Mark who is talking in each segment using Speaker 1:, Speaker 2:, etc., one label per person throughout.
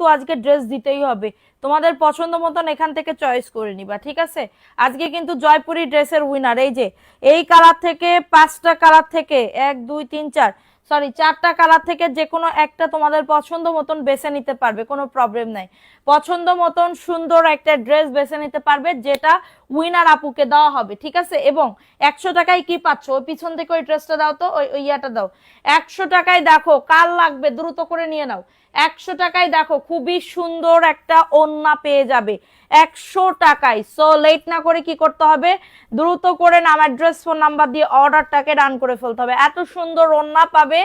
Speaker 1: কিন্তু আজকে ড্রেস দিতেই হবে, তোমাদের পছন্দ মতন এখান থেকে চয়েস করে নিবা, ঠিক আছে। আজকে কিন্তু জয়পুরি ড্রেসের উইনার এই যে এই কালার থেকে 5টা কালার থেকে 1 2 3 4 সরি 4টা কালার থেকে যে কোনো একটা তোমাদের পছন্দ মতন বেছে নিতে পারবে, কোনো প্রবলেম নাই। পছন্দ মতন সুন্দর একটা ড্রেস বেছে নিতে পারবে যেটা উইনার আপুকে দেওয়া হবে, ঠিক আছে। এবং 100 টাকায় কি পাচ্ছ, ওই পিছন থেকে ওই ড্রেসটা দাও তো, ওই ইয়াটা দাও। 100 টাকায় দেখো কার লাগবে দ্রুত করে নিয়ে নাও। 100 টাকায় দেখো খুবই সুন্দর একটা ওড়না পেয়ে যাবে 100 টাকায়। সো লেট না করে কি করতে হবে, দ্রুত করে নাম অ্যাড্রেস ফোন নাম্বার দিয়ে অর্ডারটাকে ডান করে ফেলতে হবে। এত সুন্দর ওড়না পাবে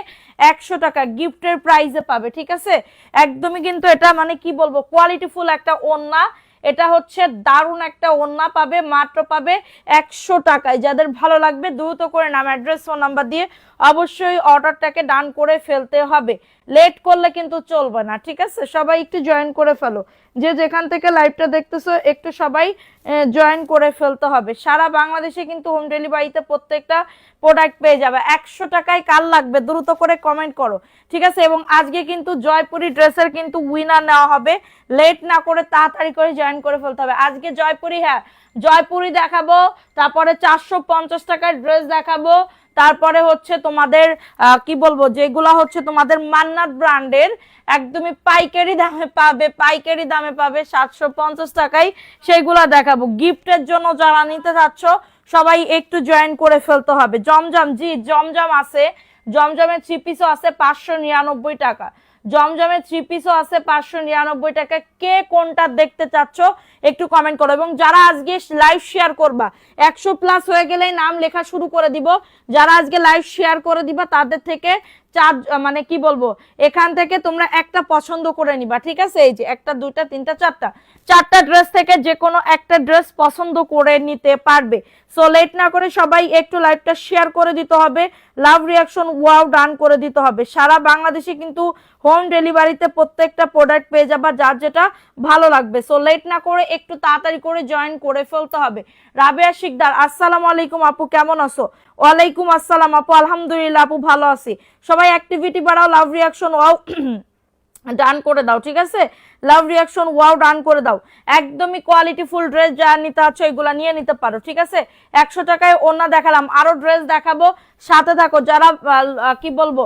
Speaker 1: 100 টাকা গিফটের প্রাইসে পাবে, ঠিক আছে। একদমই কিন্তু এটা মানে কি বলবো কোয়ালিটিফুল একটা ওড়না, এটা হচ্ছে দারুণ একটা ওড়না পাবে, মাত্র পাবে 100 টাকায়। যাদের ভালো লাগবে দ্রুত করে নাম অ্যাড্রেস ফোন নাম্বার দিয়ে অবশ্যই অর্ডারটাকে ডান করে ফেলতে হবে, লেট করলে কিন্তু চলবে না, ঠিক আছে। সবাই একটু জয়েন করে ফেলো, যে যেখান থেকে লাইভটা দেখতেছো একটু সবাই জয়েন করে ফেলতে হবে। সারা বাংলাদেশে কিন্তু হোম ডেলিভারিতে প্রত্যেকটা প্রোডাক্ট পেয়ে যাবে 100 টাকায়। কার লাগবে দ্রুত করে কমেন্ট করো, ঠিক আছে। এবং আজকে কিন্তু জয়পুরি ড্রেসের কিন্তু উইনার নেওয়া হবে, লেট না করে তাড়াতাড়ি করে জয়েন করে ফেলতে হবে। আজকে জয়পুরি, হ্যাঁ জয়পুরি দেখাবো, তারপরে 450 টাকার ড্রেস দেখাবো, তারপরে হচ্ছে তোমাদের কি বলবো যেগুলা হচ্ছে তোমাদের মান্নাত ব্র্যান্ডের একদমই পাইকারি দামে পাবে, পাইকারি দামে পাবে 750 টাকায়, সেইগুলা দেখাবো। গিফটের জন্য যারা নিতে চাচ্ছ সবাই একটু জয়েন করে ফেলতে হবে। জমজম, জি জমজম আছে, জমজমের 3 পিসও আছে 599 টাকা, জমজমের 3 পিসও আছে 599 টাকা। কে কোনটা দেখতে চাচ্ছ একটু কমেন্ট করো। এবং যারা আজকে লাইভ শেয়ার করবা 100 প্লাস হয়ে গেলেই নাম লেখা শুরু করে দিব। যারা আজকে লাইভ শেয়ার করে দিবা তাদের থেকে মানে কি বলবো এখান থেকে তোমরা একটা পছন্দ করে নিবা, ঠিক আছে। এই যে 1টা 2টা 3টা 4টা ড্রেস থেকে যে কোনো একটা ড্রেস পছন্দ করে নিতে পারবে। সো লেট না করে সবাই একটু লাইভটা শেয়ার করে দিতে হবে, লাভ রিয়াকশন ওয়াও ডান করে দিতে হবে। সারা বাংলাদেশে কিন্তু হোম ডেলিভারিতে প্রত্যেকটা প্রোডাক্ট পেয়ে যাবা যার যেটা ভালো লাগবে। সো লেট না করে একটু তাড়াতাড়ি করে জয়েন করে ফেলতে হবে। রাবেয়া শিকদার, আসসালামু আলাইকুম আপু, কেমন আছো? ওয়ালাইকুম আসসালাম আপু, আলহামদুলিল্লাহ আপু ভালো আছি। সবাই অ্যাক্টিভিটি বাড়াও, লাভ রিয়াকশন ওয়াও ডান করে দাও, ঠিক আছে। লাভ রিয়াকশন ওয়াও ডান করে দাও। একদমই কোয়ালিটিফুল ড্রেস যা নিতে আছো এগুলা নিয়ে নিতে পারো, ঠিক আছে। 100 টাকায় ওড়না দেখালাম, আরো ড্রেস দেখাবো, সাথে থাকো। যারা কি বলবো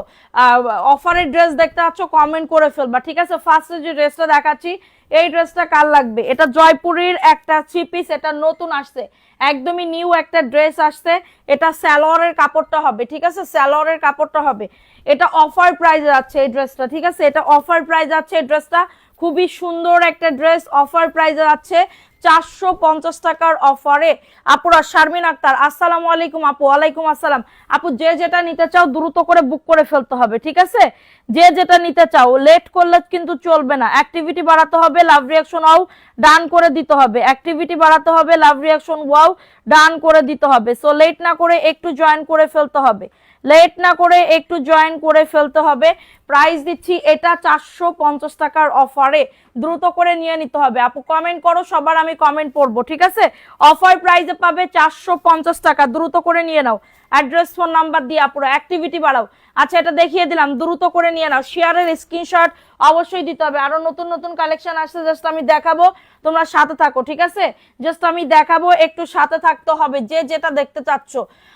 Speaker 1: অফারের ড্রেস দেখতে আছো কমেন্ট করে ফেলবা, ঠিক আছে। ফার্স্টে যে ড্রেসটা দেখাচ্ছি এই ড্রেসটা কার লাগবে, এটা জয়পুরের একটা 3 পিস, এটা নতুন আসছে, একদমই নিউ একটা ড্রেস আসছে। এটা সালোয়ারের কাপড়টা হবে, ঠিক আছে, সালোয়ারের কাপড়টা হবে। এটা অফার প্রাইসে যাচ্ছে এই ড্রেসটা, ঠিক আছে। এটা অফার প্রাইস যাচ্ছে এই ড্রেসটা, খুবই সুন্দর একটা ড্রেস, অফার প্রাইসে যাচ্ছে 450 টাকার অফারে। আপুরা শারমিন আক্তার, আসসালামু আলাইকুম আপু। ওয়ালাইকুম আসসালাম আপু, যে যেটা নিতে চাও দ্রুত করে বুক করে ফেলতে হবে, ঠিক আছে। যে যেটা নিতে চাও লেট করলে কিন্তু চলবে না। অ্যাক্টিভিটি বাড়াতে হবে, লাভ রিয়াকশন ওয়াও ডান করে দিতে হবে। অ্যাক্টিভিটি বাড়াতে হবে, লাভ রিয়াকশন ওয়াও ডান করে দিতে হবে। সো লেট না করে একটু জয়েন করে ফেলতে হবে, লেট না করে একটু জয়েন করে ফেলতে হবে। প্রাইস দিচ্ছি এটা 450 টাকার অফারে, দ্রুত করে নিয়ে নিতে হবে। আপু কমেন্ট করো, সবার আমি কমেন্ট পড়বো, ঠিক আছে। অফার প্রাইসে পাবে 450 টাকা, দ্রুত করে নিয়ে নাও। অ্যাড্রেস ফোন নাম্বার দিয়ে আপুরা অ্যাক্টিভিটি বাড়াও। আচ্ছা এটা দেখিয়ে দিলাম, দ্রুত করে নিয়ে নাও। শেয়ারের স্ক্রিনশট অবশ্যই দিতে হবে, আরো নতুন নতুন কালেকশন আসছে, জাস্ট আমি দেখাবো, তোমরা সাথে থাকো, ঠিক আছে। জাস্ট আমি দেখাবো, একটু সাথে থাকতে হবে যে যেটা দেখতে চাচ্ছ।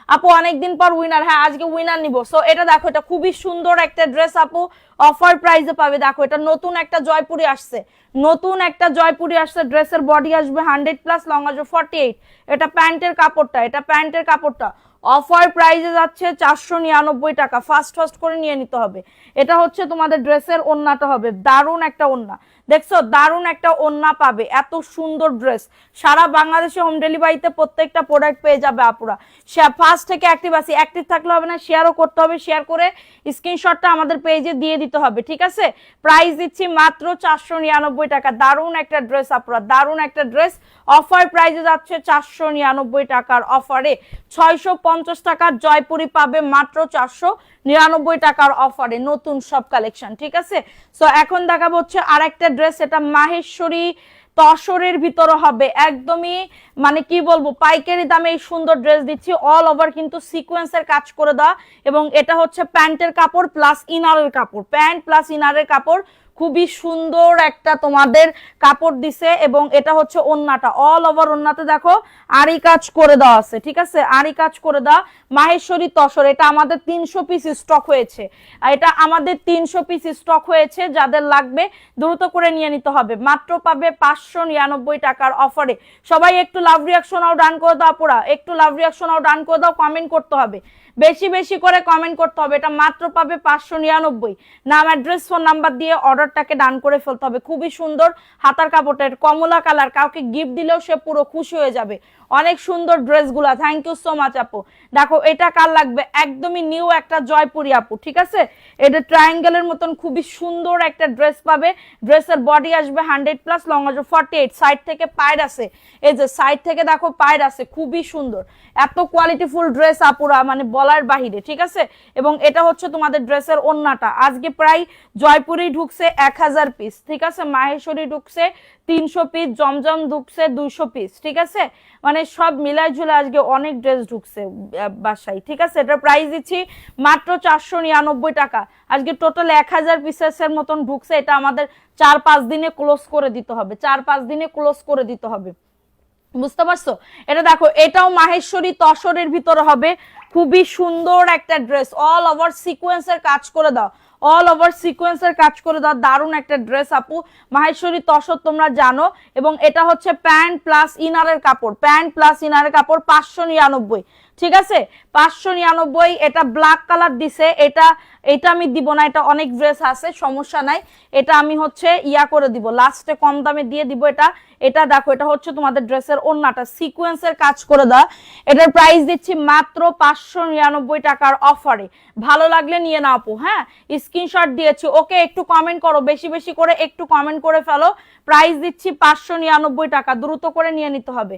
Speaker 1: আপু অনেকদিন পর উইনার, হ্যাঁ আজকে উইনার নিব। সো এটা দেখো, এটা খুবই সুন্দর একটা ড্রেস আপু, অফার প্রাইসে পাবে। দেখো এটা নতুন একটা জয়পুরি আসছে, নতুন একটা জয়পুরি আসছে। ড্রেসের বডি আসবে 100 প্লাস, লং আসবে 48। এটা প্যান্টের কাপড়টা, এটা প্যান্টের কাপড়টা অফার প্রাইসে যাচ্ছে 499 টাকা। ফাস্ট ফাস্ট করে নিয়ে নিতে হবে। এটা হচ্ছে তোমাদের ড্রেসের ওড়নাটা হবে, দারুণ একটা ওড়না, দেখছো দারুণ একটা ওড়না পাবে। এত সুন্দর ড্রেস সারা বাংলাদেশে হোম ডেলিভারিতে প্রত্যেকটা প্রোডাক্ট পেয়ে যাবে আপুরা। ফার্স্ট থেকে অ্যাক্টিভ আছি, অ্যাক্টিভ থাকলে হবে না, শেয়ারও করতে হবে। শেয়ার করে স্ক্রিনশটটা আমাদের পেজে দিয়ে দিতে হবে, ঠিক আছে। প্রাইস দিচ্ছি মাত্র 499 টাকা। দারুণ একটা ড্রেস আপুরা, দারুণ একটা ড্রেস, অফার প্রাইসে যাচ্ছে 499 টাকার অফারে। 650 টাকার জয়পুরি পাবে মাত্র 499 টাকার অফারে, নতুন সব কালেকশন, ঠিক আছে। সো এখন দেখাবো হচ্ছে আরেকটা ড্রেস, এটা মাহেশ্বরী তসরের ভিতরে হবে, একদমই মানে কি বলবো পাইকারি দামে এই সুন্দর ড্রেস দিচ্ছি। অল ওভার কিন্তু সিকোয়েন্সের কাজ করে দেওয়া, এবং এটা হচ্ছে প্যান্টের কাপড় প্লাস ইনারের কাপড়, প্যান্ট প্লাস ইনারের কাপড়, খুবই সুন্দর একটা তোমাদের কাপড় দিছে এবং এটা হচ্ছে ওন্নাটা, অল ওভার ওন্নাতে দেখো আরি কাজ করে দেওয়া আছে, ঠিক আছে, আরি কাজ করে দেওয়া মাহেশ্বরী তসর। এটা আমাদের 300 পিস স্টক হয়েছে, এটা আমাদের 300 পিস স্টক হয়েছে, যাদের লাগবে দ্রুত করে নিয়ে নিতে হবে। মাত্র পাবে 599 টাকার অফারে। সবাই একটু লাভ রিয়াকশনও ডান করে দাও পুরা, একটু লাভ রিয়াকশনও ডান করে দাও, কমেন্ট করতে হবে, বেশি বেশি করে কমেন্ট করতে হবে। এটা মাত্র পাবে 599। নাম অ্যাড্রেস ফোন নাম্বার দিয়ে অর্ডারটাকে ডান করে ফেলতে হবে। খুবই সুন্দর হাতার কাপড়টা, কমলা কালার, কাউকে গিফট দিলেও সে পুরো খুশি হয়ে যাবে। অনেক সুন্দর ড্রেসগুলা, থ্যাংক ইউ সো মাচ আপু। দেখো এটা কার লাগবে, একদমই নিউ একটা জয়পুরি আপু, ঠিক আছে, এটা ট্রায়াঙ্গেলের মতন খুবই সুন্দর একটা ড্রেস পাবে। ড্রেসের বডি আসবে 100+, লং আসবে 48, সাইড থেকে পায়ের আছে, এই যে সাইড থেকে দেখো পায়ের আছে, খুবই সুন্দর। এত কোয়ালিটিফুল ড্রেস আপুরা মানে বলার বাহিরে, ঠিক আছে। এবং এটা হচ্ছে তোমাদের ড্রেসের ওন্নাটা। আজকে প্রায় জয়পুরি ঢুকছে 1000 পিস, ঠিক আছে, মাহেশ্বরী ঢুকছে 300 পিস, জমজম ঢুকছে 200 পিস, ঠিক আছে, মানে সব মিলাই ঝুলে আজকে অনেক ড্রেস ঢুকছে বাসায়, ঠিক আছে। এটা প্রাইস দিচ্ছি মাত্র 499 টাকা। আজকে টোটাল 1000 পিসের মতন ঢুকছে। এটা আমাদের 4-5 দিনে ক্লোজ করে দিতে হবে, 4-5 দিনে ক্লোজ করে দিতে হবে, বুঝতে পারছো। এটা দেখো এটাও মাহেশ্বরী তসরের ভিতরে হবে, খুবই সুন্দর একটা ড্রেস, অল ওভার সিকোয়েন্সের কাজ করে দাও, অল ওভার সিকোয়েন্সের কাজ করে দাও, দারুণ একটা ড্রেস আপু। মাহেশ্বরী তসর তোমরা জানো। এবং এটা হচ্ছে প্যান্ট প্লাস ইনারের কাপড়, প্যান্ট প্লাস ইনারের কাপড় 599, ঠিক আছে, 599। এটা ব্ল্যাক কালার দিছে, এটা আমি দিব না, এটা অনেক ড্রেস আছে, সমস্যা নাই, এটা আমি হচ্ছে ইয়া করে দিব, লাস্টে কম দামে দিয়ে দিব। এটা দেখো এটা হচ্ছে তোমাদের ড্রেসের ওন্নাটা, সিকোয়েন্সের কাজ করে দাও। এটার প্রাইস দিচ্ছি মাত্র 599 টাকার অফারে। ভালো লাগলে নিয়ে নাও আপু, হ্যাঁ, স্ক্রিনশট দিয়েছি, ওকে, একটু কমেন্ট করো, বেশি বেশি করে একটু কমেন্ট করে ফেলো। প্রাইস দিচ্ছি 599 টাকা, দ্রুত করে নিয়ে নিতে হবে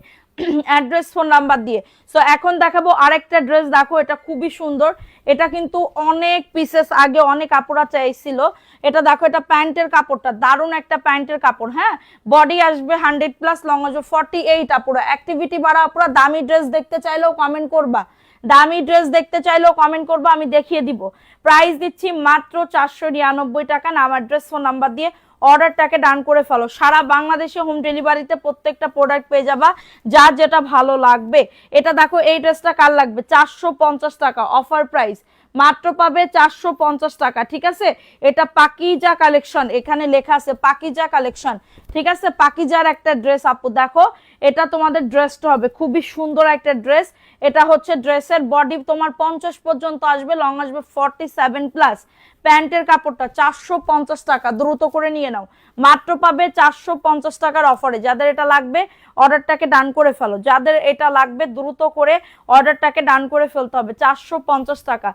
Speaker 1: অ্যাড্রেস ফোন নাম্বার দিয়ে। সো এখন দেখাবো আরেকটা ড্রেস, দেখো এটা খুবই সুন্দর, এটা কিন্তু অনেক পিসেস আগে অনেক আপুরা চাইছিল। এটা দেখো এটা প্যান্টের কাপড়টা, দারুণ একটা প্যান্টের কাপড়, হ্যাঁ, বডি আসবে 100+, লং আসবে 48 আপুরা। অ্যাক্টিভিটি বাড়া আপুরা, দামি ড্রেস দেখতে চাইলেও কমেন্ট করবা, দামি ড্রেস দেখতে চাইলেও কমেন্ট করবা, আমি দেখিয়ে দিব। প্রাইস দিচ্ছি মাত্র 499 টাকা। নাম অ্যাড্রেস ফোন নাম্বার দিয়ে অর্ডারটাকে ডান করে ফেলো। সারা বাংলাদেশে হোম ডেলিভারিতে প্রত্যেকটা প্রোডাক্ট পেয়ে যাবা, যার যেটা ভালো লাগবে। এটা দেখো এই ড্রেসটা কার লাগবে, 450 টাকা অফার প্রাইস, মাত্র পাবে 450 টাকা, ঠিক আছে। এটা পাকিজা কালেকশন, এখানে লেখা আছে পাকিজা কালেকশন, ঠিক আছে, পাকিজার একটা ড্রেস আপু। দেখো এটা তোমাদের ড্রেসটা হবে খুবই সুন্দর একটা ড্রেস। এটা হচ্ছে ড্রেসের বডি তোমার 50 পর্যন্ত আসবে, লং আসবে 47+। প্যান্টের কাপড়টা 450 টাকা, দ্রুত করে নিয়ে নাও, মাত্র পাবে 450 টাকার অফারে। যাদের এটা লাগবে অর্ডারটাকে ডান করে ফেলো, যাদের এটা লাগবে দ্রুত করে অর্ডারটাকে ডান করে ফেলতে হবে, 450 টাকা।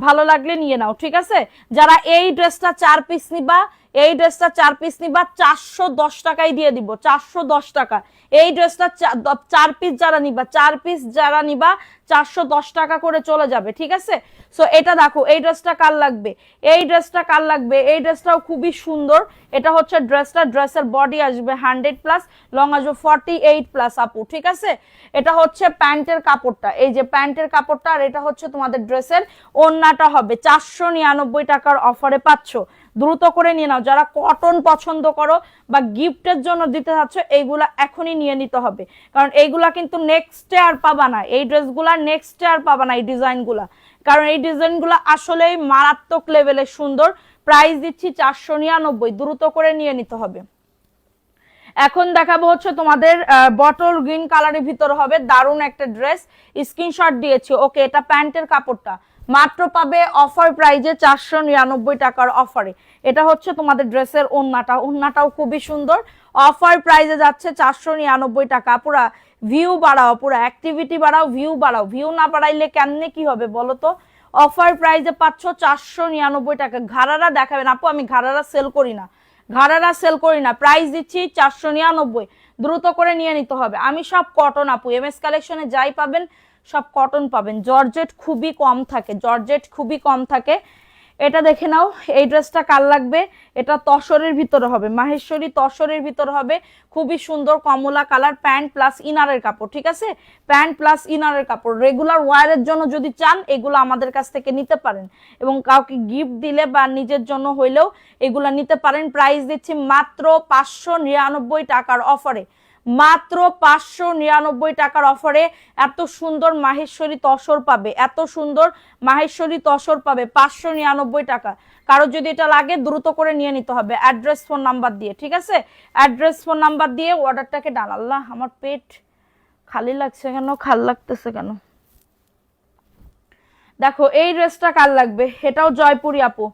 Speaker 1: ভালো লাগলে নিয়ে নাও, ঠিক আছে। যারা এই ড্রেসটা 4 পিস নিবা, এই ড্রেসটা 4 পিস নিবা 410 টাকায় দিয়ে দিব, 410 টাকা। এই ড্রেসটা 4 পিস যারা নিবা, 4 পিস যারা নিবা 410 টাকা করে চলে যাবে, ঠিক আছে। সো এটা দেখো এই ড্রেসটা কার লাগবে, এই ড্রেসটা কার লাগবে, এই ড্রেসটাও খুবই সুন্দর। এটা হচ্ছে ড্রেসটা, ড্রেসের বডি আসবে 100+, লং আসবে 48+ আপু, ঠিক আছে। এটা হচ্ছে প্যান্টের কাপড়টা, এই যে প্যান্টের কাপড়টা, আর এটা হচ্ছে তোমাদের ড্রেসের ওন্নাটা হবে। 499 টাকার অফারে পাচ্ছ, দ্রুত করে নিয়ে নাও। যারা কটন পছন্দ করো বা গিফটের জন্য দিতে চাচ্ছ, এইগুলা এখনই নিয়ে নিতে হবে, কারণ এইগুলা কিন্তু নেক্সটে আর পাবা না, এই ড্রেসগুলা নেক্সটে আর পাবা না, এই ডিজাইনগুলা, কারণ এই ডিজাইনগুলো আসলেই মারাত্মক লেভেলের সুন্দর। প্রাইস দিচ্ছি 499, দ্রুত করে নিয়ে নিতে হবে। এখন দেখাবো হচ্ছে তোমাদের বটল গ্রিন কালারের ভিতরে হবে, দারুণ একটা ড্রেস, স্ক্রিনশট দিয়েছি, ওকে। এটা প্যান্টের কাপড়টা, মাত্র পাবে অফার প্রাইজে 499 টাকার অফারে। এটা হচ্ছে তোমাদের ড্রেসের ওন্নাটা, ওন্নাটাও খুবই সুন্দর, অফার প্রাইজে যাচ্ছে 499 টাকা। পুরা ভিউ বাড়াও, পুরা অ্যাক্টিভিটি বাড়াও, ভিউ বাড়াও, ভিউ না বাড়াইলে কেমনে কি হবে বলো তো। অফার প্রাইজে পাচ্ছ 499 টাকা। ঘাড়ারা দেখাবেন আপু, আমি ঘাড়ারা সেল করি না, ঘাড়ারা সেল করি না, প্রাইস দিচ্ছি 499, দ্রুত করে নিয়ে নিতে হবে। আমি সব কটন আপু, এমএস কালেকশনে যাই পাবেন সব কটন পাবেন, জর্জেট খুবই কম থাকে, জর্জেট খুবই কম থাকে। এটা দেখে নাও, এই ড্রেসটা কার লাগবে? এটা তসরের ভিতরে হবে, মাহেশ্বরী তসরের ভিতরে হবে, খুবই সুন্দর কমলা কালার, প্যান্ট প্লাস ইনারের কাপড়, ঠিক আছে? প্যান্ট প্লাস ইনারের কাপড়, রেগুলার ওয়্যারের জন্য যদি চান এগুলো আমাদের কাছ থেকে নিতে পারেন, এবং কাউকে গিফট দিলে বা নিজের জন্য হইলেও এগুলো নিতে পারেন। প্রাইস দিচ্ছি মাত্র 599 টাকার অফারে, মাত্র 599 টাকার অফারে এত সুন্দর মাহেশ্বরী তসর পাবে, এত সুন্দর মাহেশ্বরী তসর পাবে 599 টাকা। কারো যদি এটা লাগে দ্রুত করে নিয়ে নিতে হবে অ্যাড্রেস ফোন নাম্বার দিয়ে, ঠিক আছে? অ্যাড্রেস ফোন নাম্বার দিয়ে অর্ডারটাকে ডান। আল্লাহ, আমার পেট খালি লাগছে কেন, খাল লাগতেছে কেন? দেখো এই ড্রেসটা কার লাগবে? এটাও জয়পুরি আপু,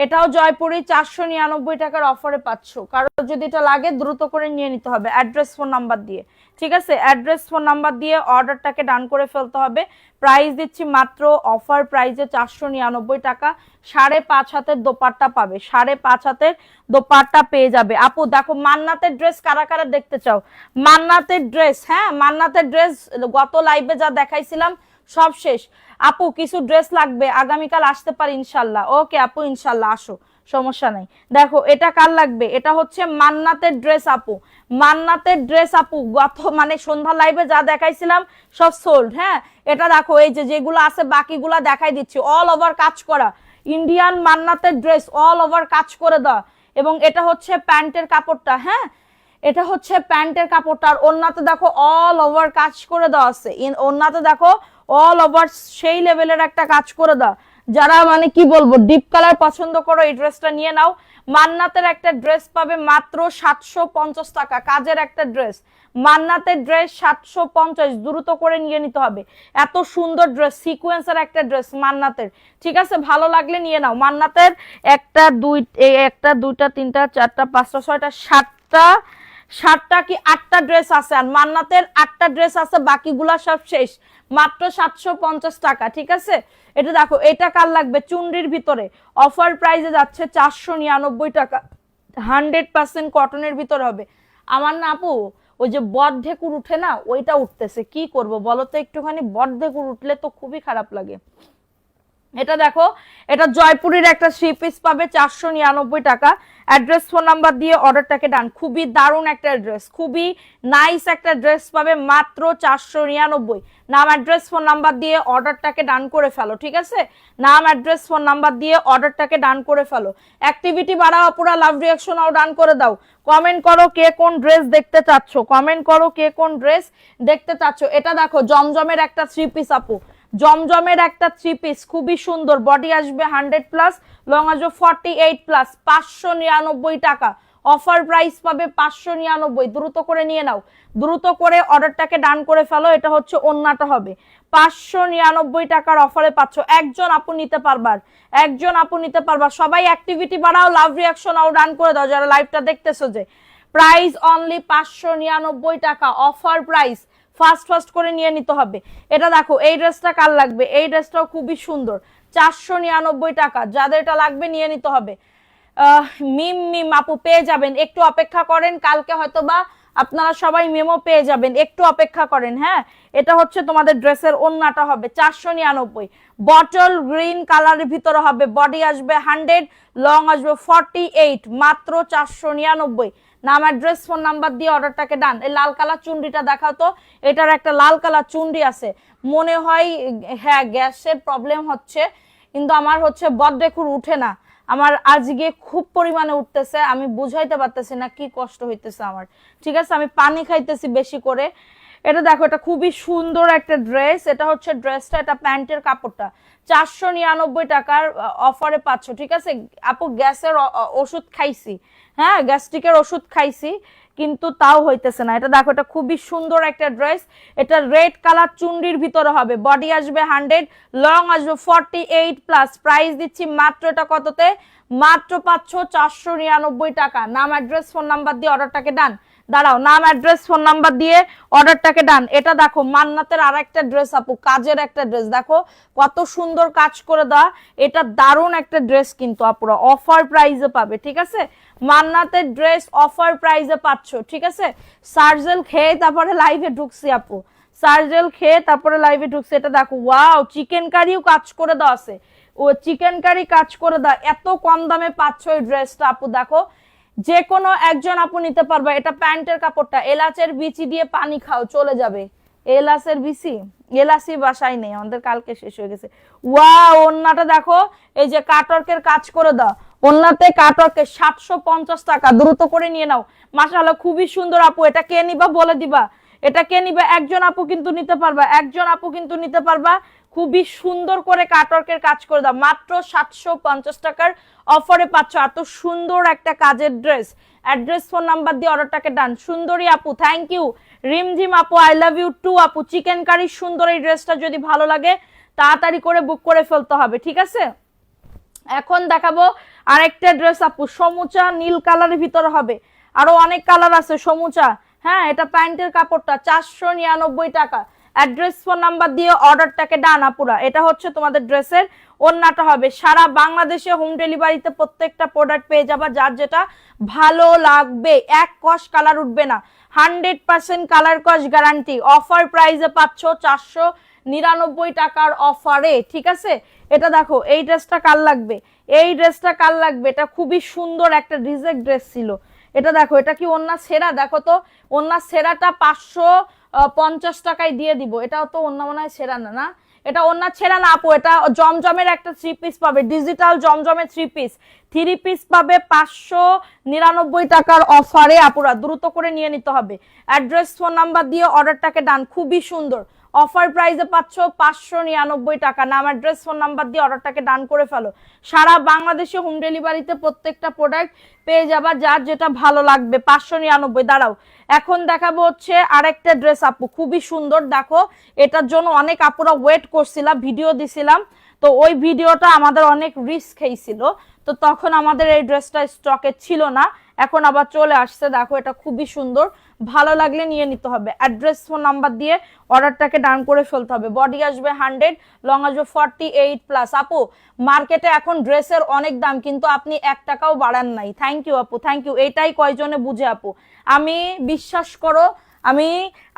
Speaker 1: এটাও জয়পুরি, 499 টাকার অফারে পাচ্ছ। কারো যদি এটা লাগে দ্রুত করে নিয়ে নিতে হবে অ্যাড্রেস ফোন নাম্বার দিয়ে, ঠিক আছে? অ্যাড্রেস ফোন নাম্বার দিয়ে অর্ডারটাকে ডান করে ফেলতে হবে। প্রাইস দিচ্ছি মাত্র অফার প্রাইসে 499 টাকা। 5.5 হাতের দোপাট্টা পাবে, 5.5 হাতের দোপাট্টা পেয়ে যাবে। আপু দেখো মান্নাতের ড্রেস কারা কারা দেখতে চাও? মান্নাতের ড্রেস, হ্যাঁ মান্নাতের ড্রেস গত লাইভে যা দেখাইছিলাম সব শেষ। আপু কিছু ড্রেস লাগবে, আগামীকাল আসতে পারি ইনশাল্লাহ। ওকে আপু, ইনশাল্লাহ আসো, সমস্যা নাই। দেখো এটা কার লাগবে? এটা হচ্ছে মান্নাতের ড্রেস আপু, মান্নাতের ড্রেস আপু। গত মানে সন্ধ্যা লাইভে যা দেখাইছিলাম সব সোল্ড। হ্যাঁ এটা দেখো, এই যে যেগুলো আছে বাকিগুলা দেখাই দিচ্ছি, অল ওভার কাজ করা ইন্ডিয়ান মান্নাতের ড্রেস, অল ওভার কাজ করে দেওয়া। এবং এটা হচ্ছে প্যান্টের কাপড়টা, হ্যাঁ এটা হচ্ছে প্যান্টের কাপড়টা। আর ওন্নাতে দেখো অল ওভার কাজ করে দেওয়া আছে, ওন্নাতে দেখো অল ওভার সেই লেভেলের একটা কাজ করে দাও। যারা মানে কি বলবো ডিপ কালার পছন্দ করো এই ড্রেসটা নিয়ে নাও। মান্নাতের একটা ড্রেস পাবে মাত্র 750 টাকা, কাজের একটা ড্রেস, মান্নাতের ড্রেস 750, দ্রুত করে নিয়ে নিতে হবে। এত সুন্দর ড্রেস, সিকোয়েন্সের একটা ড্রেস মান্নাতের, ঠিক আছে? ভালো লাগলে নিয়ে নাও। মান্নাতের একটা দুইটা তিনটা চারটা পাঁচটা ছয়টা সাতটা কি 8টা ড্রেস আছে, আর মান্নাতের 8টা ড্রেস আছে, বাকিগুলা সব শেষ। মাত্র 750 টাকা, ঠিক আছে? এটা দেখো, এটা কার লাগবে? চুনরির ভিতরে অফার প্রাইসে যাচ্ছে 499 টাকা, 100% কটনের ভিতরে হবে। আমার না আপু ওই যে বট ঢেকুর উঠে না, ওইটা উঠতেছে, কি করব বলো তো? একটুখানি বট ঢেকুর উঠলে তো খুবই খারাপ লাগে। এটা দেখো, এটা জয়পুরের একটা 3 পিস পাবে 499 টাকা। অ্যাড্রেস ফোন নাম্বার দিয়ে অর্ডারটাকে ডান। খুবই দারুণ একটা ড্রেস, খুবই নাইস একটা ড্রেস পাবে মাত্র 499। নাম অ্যাড্রেস ফোন নাম্বার দিয়ে অর্ডারটাকে ডান করে ফেলো, ঠিক আছে? নাম অ্যাড্রেস ফোন নাম্বার দিয়ে অর্ডারটাকে ডান করে ফেলো। অ্যাক্টিভিটি বাড়াও, পুরো লাভ রিঅ্যাকশনও ডান করে দাও। কমেন্ট করো কে কোন ড্রেস দেখতে চাচ্ছ, কমেন্ট করো কে কোন ড্রেস দেখতে চাচ্ছ। এটা দেখো জমজমের একটা 3 পিস আপু, জমজমের একটা 3 পিস, খুবই সুন্দর, বডি আসবে 100+, লং আসবে 48+, 599 টাকা। অফার প্রাইস পাবে 599, দ্রুত করে নিয়ে নাও, দ্রুত করে অর্ডারটাকে ডান করে ফেলো। এটা হচ্ছে ওন্নাটা হবে 599 টাকার অফারে পাচ্ছ। একজন আপু নিতে পারবার, একজন আপু নিতে পারবা। সবাই অ্যাক্টিভিটি বাড়াও, লাভ রিঅ্যাকশন আও ডান করে দাও যারা লাইভটা দেখতেছো। যে প্রাইস অনলি 599 টাকা, অফার প্রাইস, ফাস্ট করে নিয়ে নিতে হবে। এটা দেখো এই ড্রেসটা কার লাগবে? এই ড্রেসটাও খুবই সুন্দর, 499 টাকা। যাদের এটা লাগবে নিয়ে নিতে হবে। মিম আপু পেয়ে যাবেন, একটু অপেক্ষা করেন, কালকে হয়তো বা আপনারা সবাই মেমো পেয়ে যাবেন, একটু অপেক্ষা করেন। হ্যাঁ এটা হচ্ছে তোমাদের ড্রেসের ওন্নাটা হবে 499, বটল গ্রিন কালারের ভিতরে হবে, বডি আসবে 100, লং আসবে 48, মাত্র 499। নাম অ্যাড্রেস ফোন নাম্বার দিয়ে অর্ডারটাকে ডান। এই লাল কালার চুন্ডিটা দেখাও তো, এটার একটা লাল কালার চুন্ডি আছে মনে হয়। হ্যাঁ গ্যাসের প্রবলেম হচ্ছে, কিন্তু আমার হচ্ছে বদরেখুর উঠে না, আমার আজকে খুব পরিমাণে উঠতেছে, আমি বুঝাইতে পারতেছি না কি কষ্ট হইতেছে আমার, ঠিক আছে? আমি পানি খাইতেছি বেশি করে। এটা দেখো, এটা খুবই সুন্দর একটা ড্রেস, এটা হচ্ছে ড্রেসটা, এটা প্যান্টের কাপড়টা 499 টাকার অফারে পাচ্ছ, ঠিক আছে? আপু গ্যাসের ওষুধ খাইছি, হ্যাঁ গ্যাস্ট্রিকের ওষুধ খাইছি, কিন্তু তাও হইতেছে না। এটা দেখো, এটা খুবই সুন্দর একটা ড্রেস, এটা রেড কালার চুন্ডির ভিতরে হবে, বডি আসবে 100, লং আসবে 48+, প্রাইস দিচ্ছি মাত্র, এটা কততে? মাত্র পাচ্ছ 499 টাকা। নাম অ্যাড্রেস ফোন নাম্বার দিয়ে অর্ডারটাকে ডান। দাঁড়াও, নাম অ্যাড্রেস ফোন নাম্বার দিয়ে অর্ডারটাকে ডান। এটা দেখো মান্নাতের আর একটা ড্রেস আপু, কাজের একটা ড্রেস, দেখো কত সুন্দর কাজ করে দেওয়া। এটা দারুণ একটা ড্রেস কিন্তু আপুরা অফার প্রাইসে পাবে, ঠিক আছে? মান্নাতের ড্রেস অফার প্রাইসে পাচ্ছ, ঠিক আছে? সার্জেল খেয়ে তারপরে লাইভে ঢুকছি আপু, সার্জেল খেয়ে তারপরে লাইভে ঢুকছি। এটা দেখো ওয়াও, চিকেন কারিও কাজ করে দেওয়া আছে, ও চিকেন কারি কাজ করে দাও, এত কম দামে পাচ্ছ এই ড্রেসটা আপু। দেখো যে কোনো একজন আপু নিতে পারবে। এটা প্যান্টের কাপড়টা, এলাচের বিচি দিয়ে পানি খাও চলে যাবে। এলাচের বিচি, এলাচি বাসায় নেই আমাদের, কালকে শেষ হয়ে গেছে। ওয়াও, ওন্নাটা দেখো, এই যে কাটওয়ার্কের কাজ করে দাও, ওন্নাতে কাটওয়ার্কে 750 টাকা, দ্রুত করে নিয়ে নাও। মাশাআল্লাহ খুবই সুন্দর আপু। এটা কে নিবা বলে দিবা, এটা কে নিবে? একজন আপু কিন্তু নিতে পারবা, একজন আপু কিন্তু নিতে পারবা। খুবই সুন্দর করে কাটওয়ার্কের কাজ করে দাও, মাত্র 750 টাকার অফারে পাচ্ছ এত সুন্দর একটা কাজের ড্রেস। অ্যাড্রেস ফোন নাম্বার দিয়ে অর্ডারটাকে ডান। সুন্দরী আপু থ্যাংক ইউ। রিমঝিম আপু আই লাভ ইউ টু আপু। চিকেন কারি সুন্দর এই ড্রেসটা যদি ভালো লাগে তাড়াতাড়ি করে বুক করে ফেলতে হবে, ঠিক আছে? এখন দেখাবো আরেকটা ড্রেস আপু, সমুচা নীল কালারের ভিতরে হবে, আরো অনেক কালার আছে সমুচা। হ্যাঁ, এটা প্যান্টের কাপড়টা 499 টাকা। অ্যাড্রেস ফোন নাম্বার দিয়ে অর্ডারটাকে ডান আপুরা। এটা হচ্ছে তোমাদের ড্রেসের ওন্নাটা হবে। সারা বাংলাদেশে হোম ডেলিভারিতে প্রত্যেকটা প্রোডাক্ট পেয়ে যাবা, যার যেটা ভালো লাগবে। এক কস কালার উঠবে না, 100% কালার কস গ্যারান্টি। অফার প্রাইসে পাচ্ছ 499 টাকার অফারে, ঠিক আছে? এটা দেখো, এই ড্রেসটা কার লাগবে, এই ড্রেসটা কার লাগবে? এটা খুবই সুন্দর একটা রিজেক্ট ড্রেস ছিল। এটা দেখো, এটা কি ওন্না সেরা? দেখো তো, ওন্না সেরাটা 550 টাকায় দিয়ে দিব। এটাও তো ওন্না মনে হয় সেরা না, না এটা ওন্না ছেড়া না আপু। এটা জমজমের একটা 3 পিস পাবে, ডিজিটাল জমজমের 3 পিস, 3 পিস পাবে 599 টাকার অফারে আপুরা, দ্রুত করে নিয়ে নিতে হবে। অ্যাড্রেস ফোন নাম্বার দিয়ে অর্ডারটাকে ডান। খুবই সুন্দর অফার প্রাইসে পাচ্ছ 599 টাকা। নাম অ্যাড্রেস ফোন নাম্বার দিয়ে অর্ডারটাকে ডান করে ফেলো। সারা বাংলাদেশে হোম ডেলিভারিতে প্রত্যেকটা প্রোডাক্ট পেয়ে যাবা, যার যেটা ভালো লাগবে। 599। দাঁড়াও, এখন দেখাবো হচ্ছে আরেকটা ড্রেস আপু, খুবই সুন্দর। দেখো, এটার জন্য অনেক আপুরা ওয়েট করছিলাম, ভিডিও দিছিলাম, তো ওই ভিডিওটা আমাদের অনেক রিস্ক খেয়েছিল, তো তখন আমাদের এই ড্রেসটা স্টকে ছিল না, এখন আবার চলে আসছে। দেখো, এটা খুবই সুন্দর, ভালো লাগলে নিয়ে নিতে হবে। অ্যাড্রেস ফোন নাম্বার দিয়ে অর্ডারটাকে ডান করে ফেলতে হবে। বডি আসবে 100, লং আসবে 48+। আপু মার্কেটে এখন ড্রেসের অনেক দাম, কিন্তু আপনি 1 টাকাও বাড়ান নাই। থ্যাংক ইউ আপু, থ্যাংক ইউ। এটাই কয়জনে বুঝে আপু। আমি বিশ্বাস করো, আমি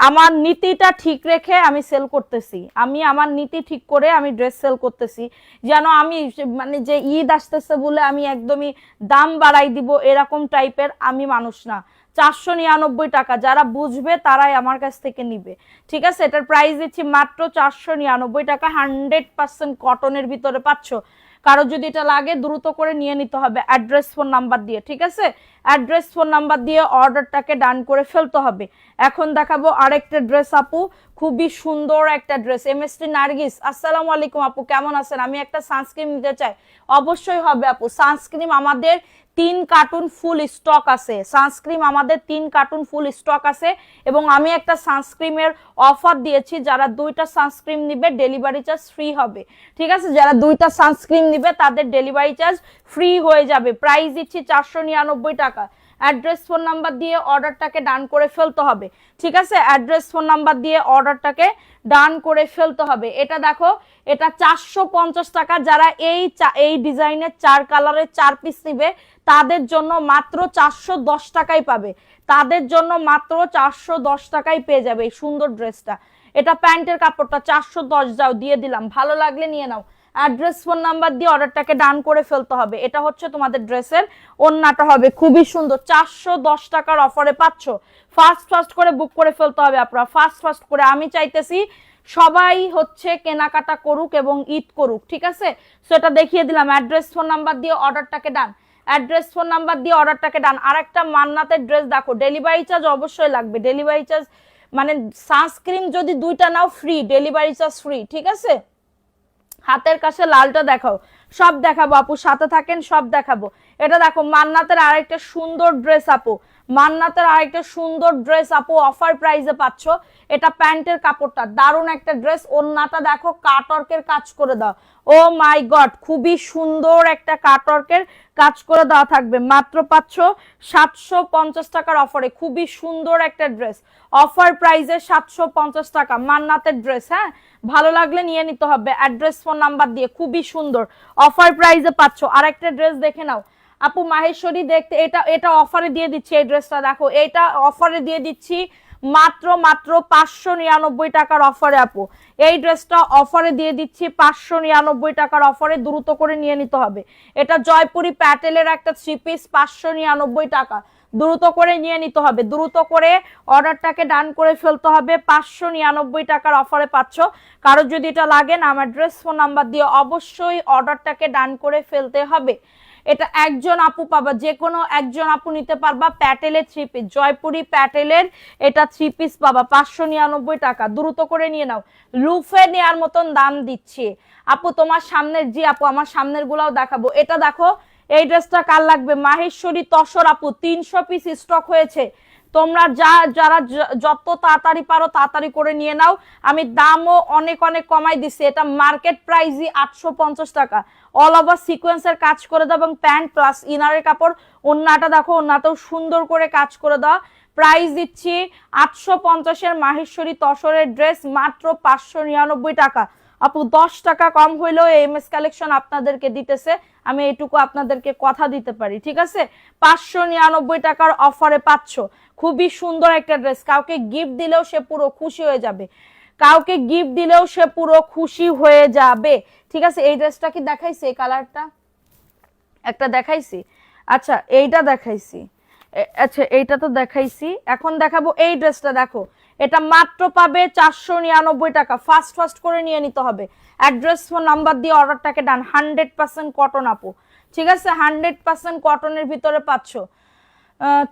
Speaker 1: আমার নীতিটা ঠিক রেখে আমি সেল করতেছি, আমি আমার নীতি ঠিক করে আমি ড্রেস সেল করতেছি, যেন আমি মানে যে ঈদ আসতেছে বলে আমি একদমই দাম বাড়াই দিব এরকম টাইপের আমি মানুষ না। 499 টাকা, যারা বুঝবে তারাই আমার কাছ থেকে নিবে, ঠিক আছে? এটার প্রাইস দিচ্ছি মাত্র 499 টাকা। 100% কটনের ভিতরে পাচ্ছ। কারো যদি এটা লাগে দ্রুত করে নিয়ে নিতে হবে অ্যাড্রেস ফোন নাম্বার দিয়ে, ঠিক আছে? অ্যাড্রেস ফোন নাম্বার দিয়ে অর্ডারটাকে ডান করে ফেলতে হবে। এখন দেখাবো আরেকটা ড্রেস আপু, খুবই সুন্দর একটা ড্রেস। এমএসটি নার্গিস আসসালামু আলাইকুম আপু, কেমন আছেন? আমি একটা সানস্ক্রিন নিতে চাই। অবশ্যই হবে আপু। সানস্ক্রিন আমাদের 3 কার্টুন ফুল স্টক আছে, সানস্ক্রিন আমাদের 3 কার্টুন ফুল স্টক আছে, এবং আমি একটা সানস্ক্রিনের অফার দিয়েছি, যারা 2টা সানস্ক্রিন নিবে ডেলিভারি চার্জ ফ্রি হবে, ঠিক আছে? যারা 2টা সানস্ক্রিন নিবে তাদের ডেলিভারি চার্জ ফ্রি হয়ে যাবে। প্রাইস দিচ্ছি 499 টাকা। অ্যাড্রেস ফোন নাম্বার দিয়ে অর্ডারটাকে ডান করে ফেলতে হবে, ঠিক আছে? অ্যাড্রেস ফোন নাম্বার দিয়ে অর্ডারটাকে ডান করে ফেলতে হবে। এটা দেখো, এটা 450 টাকা। যারা এই ডিজাইনের 4 কালারের 4 পিস নিবে তাদের জন্য মাত্র 410 টাকায় পাবে, তাদের জন্য মাত্র 410 টাকায় পেয়ে যাবে এই সুন্দর ড্রেসটা। এটা প্যান্টের কাপড়টা 410, যাও দিয়ে দিলাম, ভালো লাগলে নিয়ে নাও। অ্যাড্রেস ফোন নাম্বার দিয়ে অর্ডারটাকে ডান করে ফেলতে হবে। এটা হচ্ছে তোমাদের ড্রেসের ওন্নাটা হবে, খুবই সুন্দর। 410 টাকার অফারে পাচ্ছ। ফাস্ট করে বুক করে ফেলতে হবে আপনারা, ফাস্ট করে। আমি চাইতেছি সবাই হচ্ছে কেনাকাটা করুক এবং ঈদ করুক, ঠিক আছে? সো এটা দেখিয়ে দিলাম। অ্যাড্রেস ফোন নাম্বার দিয়ে অর্ডারটাকে ডান, অ্যাড্রেস ফোন নাম্বার দিয়ে অর্ডারটাকে ডান। আরেকটা মান্নাতের ড্রেস দেখো, ডেলিভারি চার্জ অবশ্যই লাগবে। ডেলিভারি চার্জ মানে সানস্ক্রিন যদি 2টা নাও ফ্রি, ডেলিভারি চার্জ ফ্রি, ঠিক আছে? হাতের কাছে লালটা দেখাও, সব দেখাবো আপু, সাথে থাকেন, সব দেখাবো। এটা দেখো, মান্নাতের আরেকটা সুন্দর ড্রেস আপু, মান্নাতের আরেকটা সুন্দর ড্রেস আপু, অফার প্রাইসে পাচ্ছ। এটা প্যান্টের কাপড়টা দারুণ একটা ড্রেস। ওন্নাটা দেখো, কাটওয়ার্কের কাজ করে দাও। ও মাই গড, খুবই সুন্দর একটা কাটওয়ার্কের কাজ করে দেওয়া থাকবে। মাত্র পাচ্ছ 750 টাকার অফারে, খুবই সুন্দর একটা ড্রেস। অফার প্রাইসে 750 টাকা মান্নাতের ড্রেস। হ্যাঁ, ভালো লাগলে নিয়ে নিতে হবে অ্যাড্রেস ফোন নাম্বার দিয়ে, খুবই সুন্দর অফার প্রাইসে পাচ্ছ। আরেকটা ড্রেস দেখে নাও আপু, মাহেশ্বরী দেখতে, এটা অফারে দিয়ে দিচ্ছি এই ড্রেসটা। দেখো, এটা অফারে দিয়ে দিচ্ছি মাত্র মাত্র 599 টাকার অফারে আপু। এই ড্রেসটা অফারে দিয়ে দিচ্ছি 599 টাকার অফারে, দ্রুত করে নিয়ে নিতে হবে। এটা জয়পুরি প্যাটেলের একটা 3 পিস, 599 টাকা, দ্রুত করে নিয়ে নিতে হবে, দ্রুত করে অর্ডারটাকে ডান করে ফেলতে হবে। 599 টাকার অফারে পাচ্ছ। কারো যদি এটা লাগে না, আমার অ্যাড্রেস ফোন নাম্বার দিয়ে অবশ্যই অর্ডারটাকে ডান করে ফেলতে হবে। এটা একজন আপু পাবা, যে কোনো একজন আপু নিতে পারবা। প্যাটেলের 3 পিস, জয়পুরি প্যাটেলের এটা 3 পিস পাবা 599 টাকা, দ্রুত করে নিয়ে নাও। লুফে নেওয়ার মতন দাম দিচ্ছি আপু। তোমার সামনের, জি আপু আমার সামনের গুলাও দেখাবো। এটা দেখো, এই ড্রেসটা কার লাগবে? মাহেশ্বরী তসর আপু, 300 পিস স্টক হয়েছে। তোমরা যারা যত তাড়াতাড়ি পারো তাড়াতাড়ি করে নিয়ে নাও। আমি দামও অনেক অনেক কমাই দিছি। এটা মার্কেট প্রাইসই 850 টাকা। অল ওভার সিকোয়েন্সের কাজ করে দাও এবং প্যান্ট প্লাস ইনারের কাপড়। ওন্নাটা দেখো, ওন্নাতেও সুন্দর করে কাজ করে দাও। প্রাইস দিচ্ছি 850 মাহেশ্বরী তসরের ড্রেস মাত্র 599 টাকা। আপু 10 টাকা কম হইলেও এমএস কালেকশন আপনাদেরকে দিতেছে, আমি এইটুকু আপনাদেরকে কথা দিতে পারি, ঠিক আছে? 599 টাকার অফারে পাচ্ছ। খুবই সুন্দর একটা ড্রেস, কাউকে গিফট দিলেও সে পুরো খুশি হয়ে যাবে, কাউকে গিফট দিলেও সে পুরো খুশি হয়ে যাবে, ঠিক আছে? এই ড্রেসটা কি দেখাইছি? এই কালারটা একটা দেখাইছি, আচ্ছা এইটা দেখাইছি, আচ্ছা এইটা তো দেখাইছি। এখন দেখাবো এই ড্রেসটা, দেখো এটা মাত্র পাবে 499 টাকা। ফাস্ট ফাস্ট করে নিয়ে নিতে হবে। অ্যাড্রেস ফোন নাম্বার দিয়ে অর্ডারটাকে ডান। 100% কটন আপু, ঠিক আছে? 100% কটনের ভিতরে পাচ্ছ।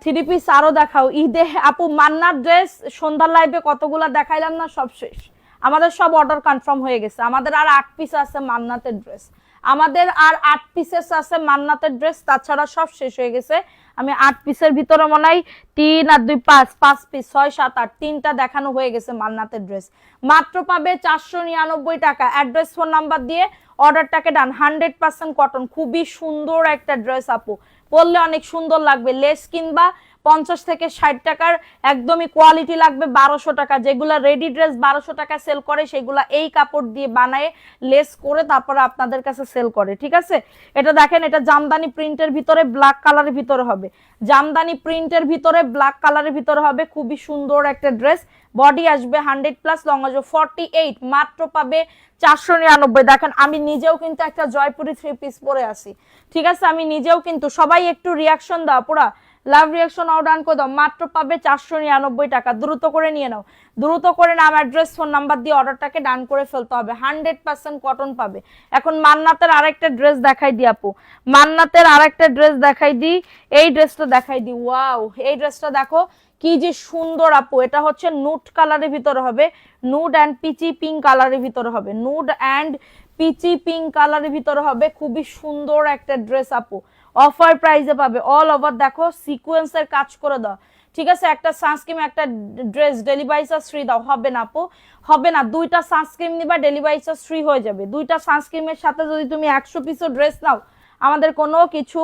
Speaker 1: 3 পিস আরো দেখাও ঈদে আপু। মান্নার ড্রেস সন্ধ্যার লাইভে কতগুলা দেখাইলাম না, সব শেষ। আমাদের সব অর্ডার কনফার্ম হয়ে গেছে। আমাদের আর 8 পিস আছে মান্নাতের ড্রেস, আমাদের আর 8 পিসেস আছে মান্নাতের ড্রেস, তাছাড়া সব শেষ হয়ে গেছে। আমি 8 পিসের ভিতরে মনে হয় 3 আর 2 5 পিস, 6 7 8 3টা দেখানো হয়ে গেছে মান্নাতের ড্রেস। মাত্র পাবে 499 টাকা। অ্যাড্রেস ফোন নাম্বার দিয়ে অর্ডারটাকে ডান। 100% কটন, খুবই সুন্দর একটা ড্রেস আপু, পরলে অনেক সুন্দর লাগবে। লেস কিনবা 50 থেকে 60 টাকার, একদমই কোয়ালিটি লাগবে 1200 টাকা। যেগুলা রেডি ড্রেস 1200 টাকা সেল করে, সেগুলা এই কাপড় দিয়ে বানায় লেস করে তারপরে আপনাদের কাছে সেল করে, ঠিক আছে? এটা দেখেন, এটা জামদানি প্রিন্টের ভিতরে ব্ল্যাক কালারের ভিতরে হবে, জামদানি প্রিন্টের ভিতরে ব্ল্যাক কালারের ভিতরে হবে। খুবই সুন্দর একটা ড্রেস, বডি আসবে 100+, লং আসবে 48, মাত্র পাবে 499। দেখেন আমি নিজেও কিন্তু একটা জয়পুরি 3 পিস পরে আসি, ঠিক আছে? আমি নিজেও কিন্তু, সবাই একটু রিয়াকশন দাও, পুরা লাভ রিয়াকশন অর্ডার করে দাও। মাত্র পাবে 499 টাকা, দ্রুত করে নিয়ে নাও, দ্রুত করে নাম অ্যাড্রেস ফোন নাম্বার দিয়ে অর্ডারটাকে ডান করে ফেলতে হবে। 100% কটন পাবে। এখন মান্নাতের আরেকটা ড্রেস দেখাই দি আপু, মান্নাতের আরেকটা ড্রেস দেখাই দি। এই ড্রেসটা দেখাই দি, ওয়াও এই ড্রেসটা দেখো কি যে সুন্দর আপু। এটা হচ্ছে নুড কালারের ভিতরে হবে, নুড অ্যান্ড পিচি পিঙ্ক কালারের ভিতরে হবে, নুড অ্যান্ড পিচি পিঙ্ক কালারের ভিতরে হবে। খুবই সুন্দর একটা ড্রেস আপু, অফার প্রাইসে পাবে। অল ওভার দেখো সিকোয়েন্সের কাজ করে দাও, ঠিক আছে? একটা সানস্ক্রিন একটা ড্রেস ডেলিভারি চার্জ ফ্রি দাও। হবে না আপু, হবে না। 2টা সানস্ক্রিন নিবা, ডেলিভারি চার্জ ফ্রি হয়ে যাবে। 2টা সানস্ক্রিনের সাথে যদি তুমি 100 পিসও ড্রেস নাও, আমাদের কোনো কিছু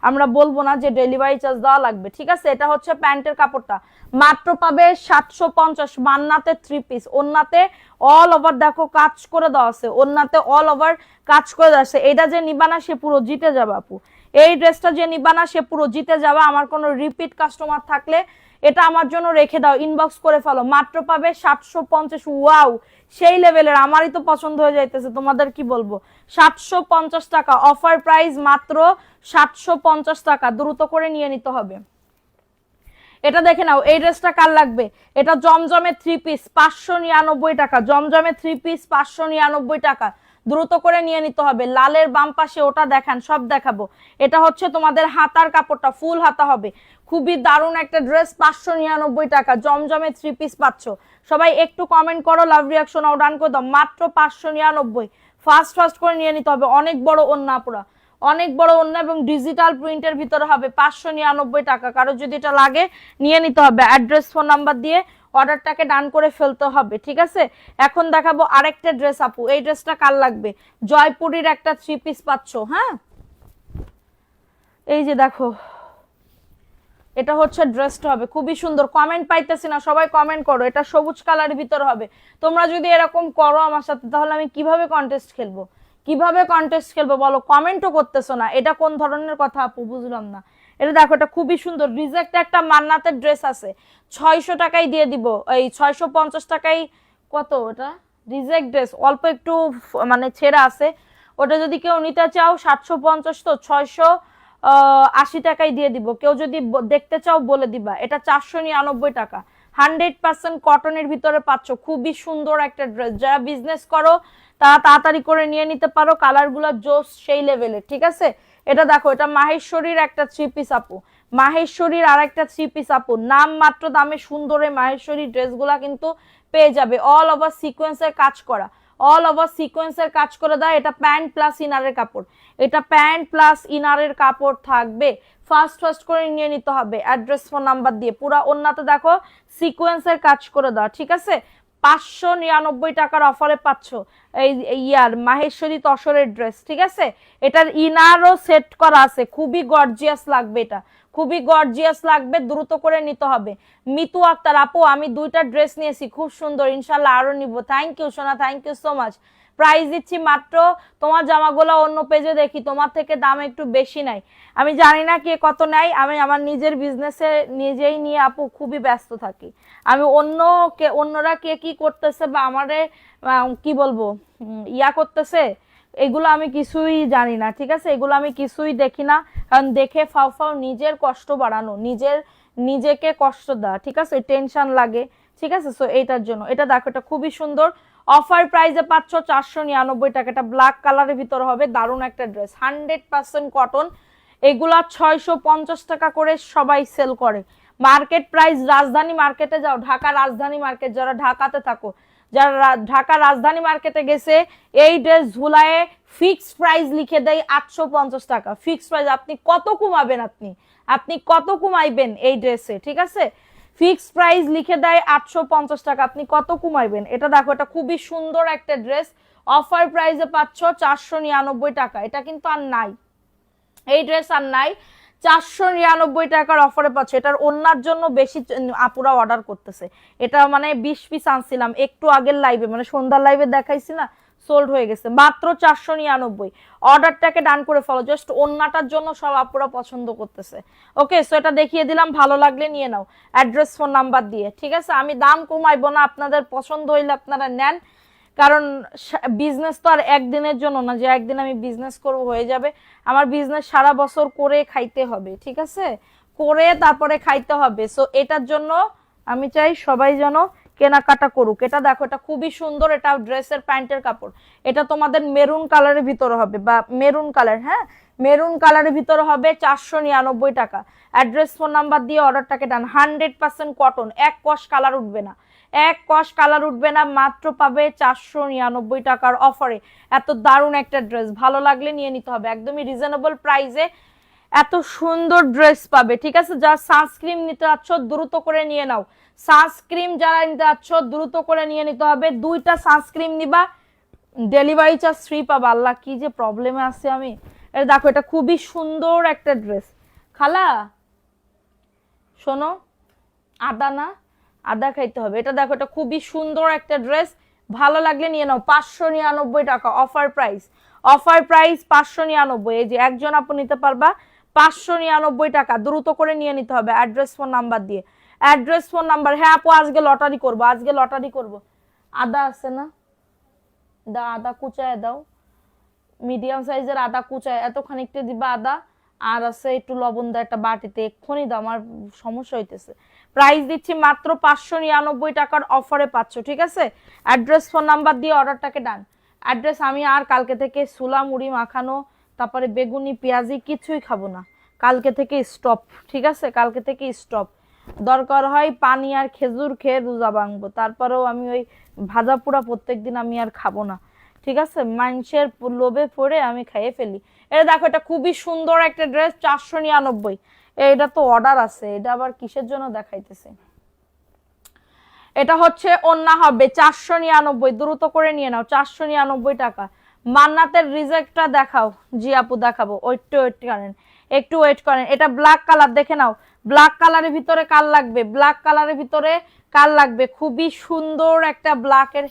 Speaker 1: আমরা বলবো না যে ডেলিভারি চার্জ দেওয়া লাগবে, ঠিক আছে? এটা হচ্ছে প্যান্টের কাপড়টা, মাত্র পাবে 750। মান্নাতে 3 পিস, ওন্নাতে অল ওভার দেখো কাজ করে দেওয়া আছে, ওন্নাতে অল ওভার কাজ করে দেওয়া আছে। এটা যে নিবা না সে পুরো জিতে যাবে আপু, এই ড্রেসটা যে নিবা না সে পুরো জিতে যাবে। আমার কোনো রিপিট কাস্টমার থাকলে এটা আমার জন্য রেখে দাও, ইনবক্স করে ফেলো। মাত্র পাবে 750। ওয়াও সেই লেভেলের, আমারই তো পছন্দ হয়ে যাইতেছে, তোমাদের কি বলবো। 750 টাকা অফার প্রাইস, মাত্র 750 টাকা, দ্রুত করে নিয়ে নিতে হবে। এটা দেখে নাও, এই ড্রেসটা কার লাগবে? এটা জমজমে 3 পিস 599 টাকা, জমজমে 3 পিস 599 টাকা, দ্রুত করে নিয়ে নিতে হবে। লালের বাম পাশে ওটা দেখান, সব দেখাবো। এটা হচ্ছে তোমাদের হাতার কাপড়টা, ফুল হাতা হবে। খুবই দারুণ একটা ড্রেস, 599 টাকা, জমজমে 3 পিস পাচ্ছ। সবাই একটু কমেন্ট করো, লাভ রিয়াকশন ডান করে দাও। মাত্র 599, ফাস্ট ফাস্ট করে নিয়ে নিতে হবে। অনেক বড় ওন্না পুরা, অনেক বড় ওন্না এবং ডিজিটাল প্রিন্টের ভিতরে হবে। 599 টাকা, কারো যদি এটা লাগে নিয়ে নিতে হবে। অ্যাড্রেস ফোন নাম্বার দিয়ে অর্ডারটাকে ডান করে ফেলতে হবে, ঠিক আছে? এখন দেখাবো আরেকটা ড্রেস আপু। এই ড্রেসটা কার লাগবে? জয়পুরীর একটা 3 পিস পাচ্ছ, হ্যাঁ এই যে দেখো, এটা হচ্ছে ড্রেসটা হবে খুবই সুন্দর। কমেন্ট পাইতেছি না, সবাই কমেন্ট করো। এটা সবুজ কালারের ভিতর হবে। তোমরা যদি এরকম করো আমার সাথে, তাহলে আমি কিভাবে কন্টেস্ট খেলবো, কিভাবে কন্টেস্ট খেলবো বলো? কমেন্টও করতেছো না, এটা কোন ধরনের কথা আপু? বুঝলাম না। এটা দেখো, এটা খুবই সুন্দর। রিজেক্ট একটা মান্নাতের ড্রেস আছে, 600 টাকায় দিয়ে দিব, এই 650 টাকায়। কত ওটা? রিজেক্ট ড্রেস অল্প একটু মানে ছেঁড়া আছে, ওটা যদি কেউ নিতে চাও 750, তো 680 টাকায় দিয়ে দিব। কেউ যদি দেখতে চাও বলে দিবা। এটা 499 টাকা, 100% কটনের ভিতরে পাচ্ছ। খুবই সুন্দর একটা ড্রেস, যারা বিজনেস করো তারা তাড়াতাড়ি করে নিয়ে নিতে পারো। কালারগুলো জোস সেই লেভেলের, ঠিক আছে। এটা দেখো, এটা মাহেশ্বরীর একটা 3 পিস আপু, মাহেশ্বরীর আর একটা 3 পিস আপু। নাম মাত্র দামে সুন্দর এই মাহেশ্বরী ড্রেসগুলা কিন্তু পেয়ে যাবে। অল ওভার সিকোয়েন্সের কাজ করা, অল ওভার সিকোয়েন্সের কাজ করে দেয়। এটা প্যান্ট প্লাস ইনারের কাপড়, এটা প্যান্ট প্লাস ইনারের কাপড় থাকবে। ফার্স্ট ফার্স্ট করে নিয়ে নিতে হবে অ্যাড্রেস ফোন নাম্বার দিয়ে। পুরা ওন্নাতে দেখো সিকোয়েন্সের কাজ করে দেওয়া, ঠিক আছে। 599 টাকার অফারে পাচ্ছ এই ইয়ার মাহেশ্বরী তসরের ড্রেস, ঠিক আছে। এটার ইনারও সেট করা আছে, খুবই গর্জিয়াস লাগবে, এটা খুবই গর্জিয়াস লাগবে, দ্রুত করে নিতে হবে। মিতু আক্তার আপু, আমি 2টা ড্রেস নিয়েছি, খুব সুন্দর, ইনশাল্লাহ আরো নিব। থ্যাংক ইউ সোনা, thank you so much. Price দিচ্ছি মাত্র, তোমার জামাগুলো অন্য পেজে দেখি তোমার থেকে দাম একটু বেশি নাই, আমি জানি না কে কত নাই। আমি আমার নিজের বিজনেসে নিজেই নিয়ে আপু খুবই ব্যস্ত থাকি। আমি অন্যরা কে কি করতেছে বা আমারে কি বলবো ইয়া করতেছে, এগুলো আমি কিছুই জানি না, ঠিক আছে। এগুলো আমি কিছুই দেখি না, কারণ দেখে ফাও ফাও নিজের কষ্ট বাড়ানো, নিজেকে কষ্ট দেওয়া, ঠিক আছে, টেনশন লাগে, ঠিক আছে। সো এইটার জন্য এটা দেখো, এটা খুবই সুন্দর। অফার প্রাইসে পাচ্ছ 499 টাকা। এটা ব্ল্যাক কালারের ভিতরে হবে, দারুণ একটা ড্রেস, 100% কটন। এগুলা 650 টাকা করে সবাই সেল করে। মার্কেট প্রাইস, রাজধানী মার্কেটে যাও, ঢাকা রাজধানী মার্কেট, যারা ঢাকাতে থাকো, যারা ঢাকা রাজধানী মার্কেটে গেছে, এই ড্রেস ঝুলায়ে ফিক্সড প্রাইস লিখে দেয় 850 টাকা ফিক্সড প্রাইস। আপনি কত কমাবেন, আপনি কত কমাইবেন এই ড্রেসে, ঠিক আছে। ফিক্সড প্রাইস লিখে দেয় 850 টাকা, আপনি কত কমাইবেন। এটা দেখো, এটা খুবই সুন্দর একটা ড্রেস, অফার প্রাইসে পাচ্ছ 499 টাকা। এটা কিন্তু আর নাই, এই ড্রেস আর নাই, 499 টাকার অফারে পাচ্ছ। এটার ওন্নার জন্য বেশি আপুরা অর্ডার করতেছে। এটা মানে 20 পিস আনছিলাম একটু আগের লাইভে, মানে সন্ধ্যার লাইভে দেখাইছি না, সোল্ড হয়ে গেছে মাত্র 499। অর্ডারটাকে ডান করে ফেলো, জাস্ট ওন্নাটার জন্য সব আপুরা পছন্দ করতেছে। ওকে, সো এটা দেখিয়ে দিলাম, ভালো লাগলে নিয়ে নাও অ্যাড্রেস ফোন নাম্বার দিয়ে, ঠিক আছে। আমি দাম কমাইবো না, আপনাদের পছন্দ হইলে আপনারা নেন, কারণ বিজনেস তো আর একদিনের জন্য না যে একদিন আমি বিজনেস করব হয়ে যাবে। আমার বিজনেস সারা বছর করে খাইতে হবে, ঠিক আছে, করে তারপরে খাইতে হবে। সো এটার জন্য আমি চাই সবাই যেন কেনাকাটা করুক। এটা দেখো, এটা খুবই সুন্দর, এটা ড্রেসের প্যান্টের কাপড়। এটা তোমাদের মেরুন কালারের ভিতরে হবে, বা মেরুন কালার, হ্যাঁ মেরুন কালারের ভিতরে হবে, 499 টাকা। অ্যাড্রেস ফোন নাম্বার দিয়ে অর্ডারটাকে ডান। 100% কটন, এক কস কালার উঠবে না, এক কস কালার উঠবে না, মাত্র পাবে 499 টাকার অফারে। এত দারুণ একটা ড্রেস, ভালো লাগলে নিয়ে নিতে হবে, একদমই রিজনেবল প্রাইসে এত সুন্দর ড্রেস পাবে, ঠিক আছে। যা সানস্ক্রিন নিতে যাচ্ছ দ্রুত করে নিয়ে নাও, সানস্ক্রিন যারা নিতে যাচ্ছ দ্রুত করে নিয়ে নিতে হবে। 2টা সানস্ক্রিন নিবা, ডেলিভারি চার্জ ফ্রি পাবা। আল্লাহ কি যে প্রবলেমে আছে আমি। এটা দেখো, এটা খুবই সুন্দর একটা ড্রেস। খালা শোনো, আদা না, আদা খাইতে হবে। এটা দেখো, এটা খুবই সুন্দর একটা ড্রেস, ভালো লাগলে নিয়ে নাও। 599 টাকা অফার প্রাইস, অফার প্রাইস 599। এই যে একজন আপু নিতে পারবা 599 টাকা, দ্রুত করে নিয়ে নিতে হবে অ্যাড্রেস ফোন নাম্বার দিয়ে। অ্যাড্রেস ফোন নাম্বার, হ্যাঁ আপু আজকে লটারি করবো, আজকে লটারি করব। আদা আছে না, আদা কুচায় দাও, মিডিয়াম সাইজের আদা কুচায় এত খানিকটা দিবা আদা, আর আছে একটু লবণ দাও একটা বাটিতে, এক্ষুনি দাও, আমার সমস্যা হইতেছে। প্রাইস দিচ্ছি মাত্র 599 টাকার অফারে পাচ্ছ, ঠিক আছে। অ্যাড্রেস ফোন নাম্বার দিয়ে অর্ডারটাকে ডান। অ্যাড্রেস, আমি আর কালকে থেকে সুলা মুড়ি মাখানো, তারপরে বেগুনি পেঁয়াজি কিছুই খাবো না, কালকে থেকে স্টপ, ঠিক আছে, কালকে থেকে স্টপ। দরকার হয় পানি আর খেজুর খেয়ে রোজা ভাঙবো, তারপরেও আমি ওই ভাজা পোড়া প্রত্যেকদিন আমি আর খাবো না, ঠিক আছে। মানুষের লোভে পড়ে আমি খাইয়ে ফেলি। এটা দেখো, এটা খুবই সুন্দর একটা ড্রেস, 499। এটা তো অর্ডার আছে, এটা আবার কিসের জন্য দেখাইতেছে। এটা হচ্ছে ওন্না হবে 499, দ্রুত করে নিয়ে নাও, 499 টাকা। মান্নাতের রিজেক্টটা দেখাও, জি আপু দেখাবো, ওয়েট করেন, একটু ওয়েট করেন। এটা ব্ল্যাক কালার, দেখে নাও, ব্ল্যাক কালারের ভিতরে কাল লাগবে, ব্ল্যাক কালারের ভিতরে কাল লাগবে, খুবই সুন্দর একটা ব্ল্যাকের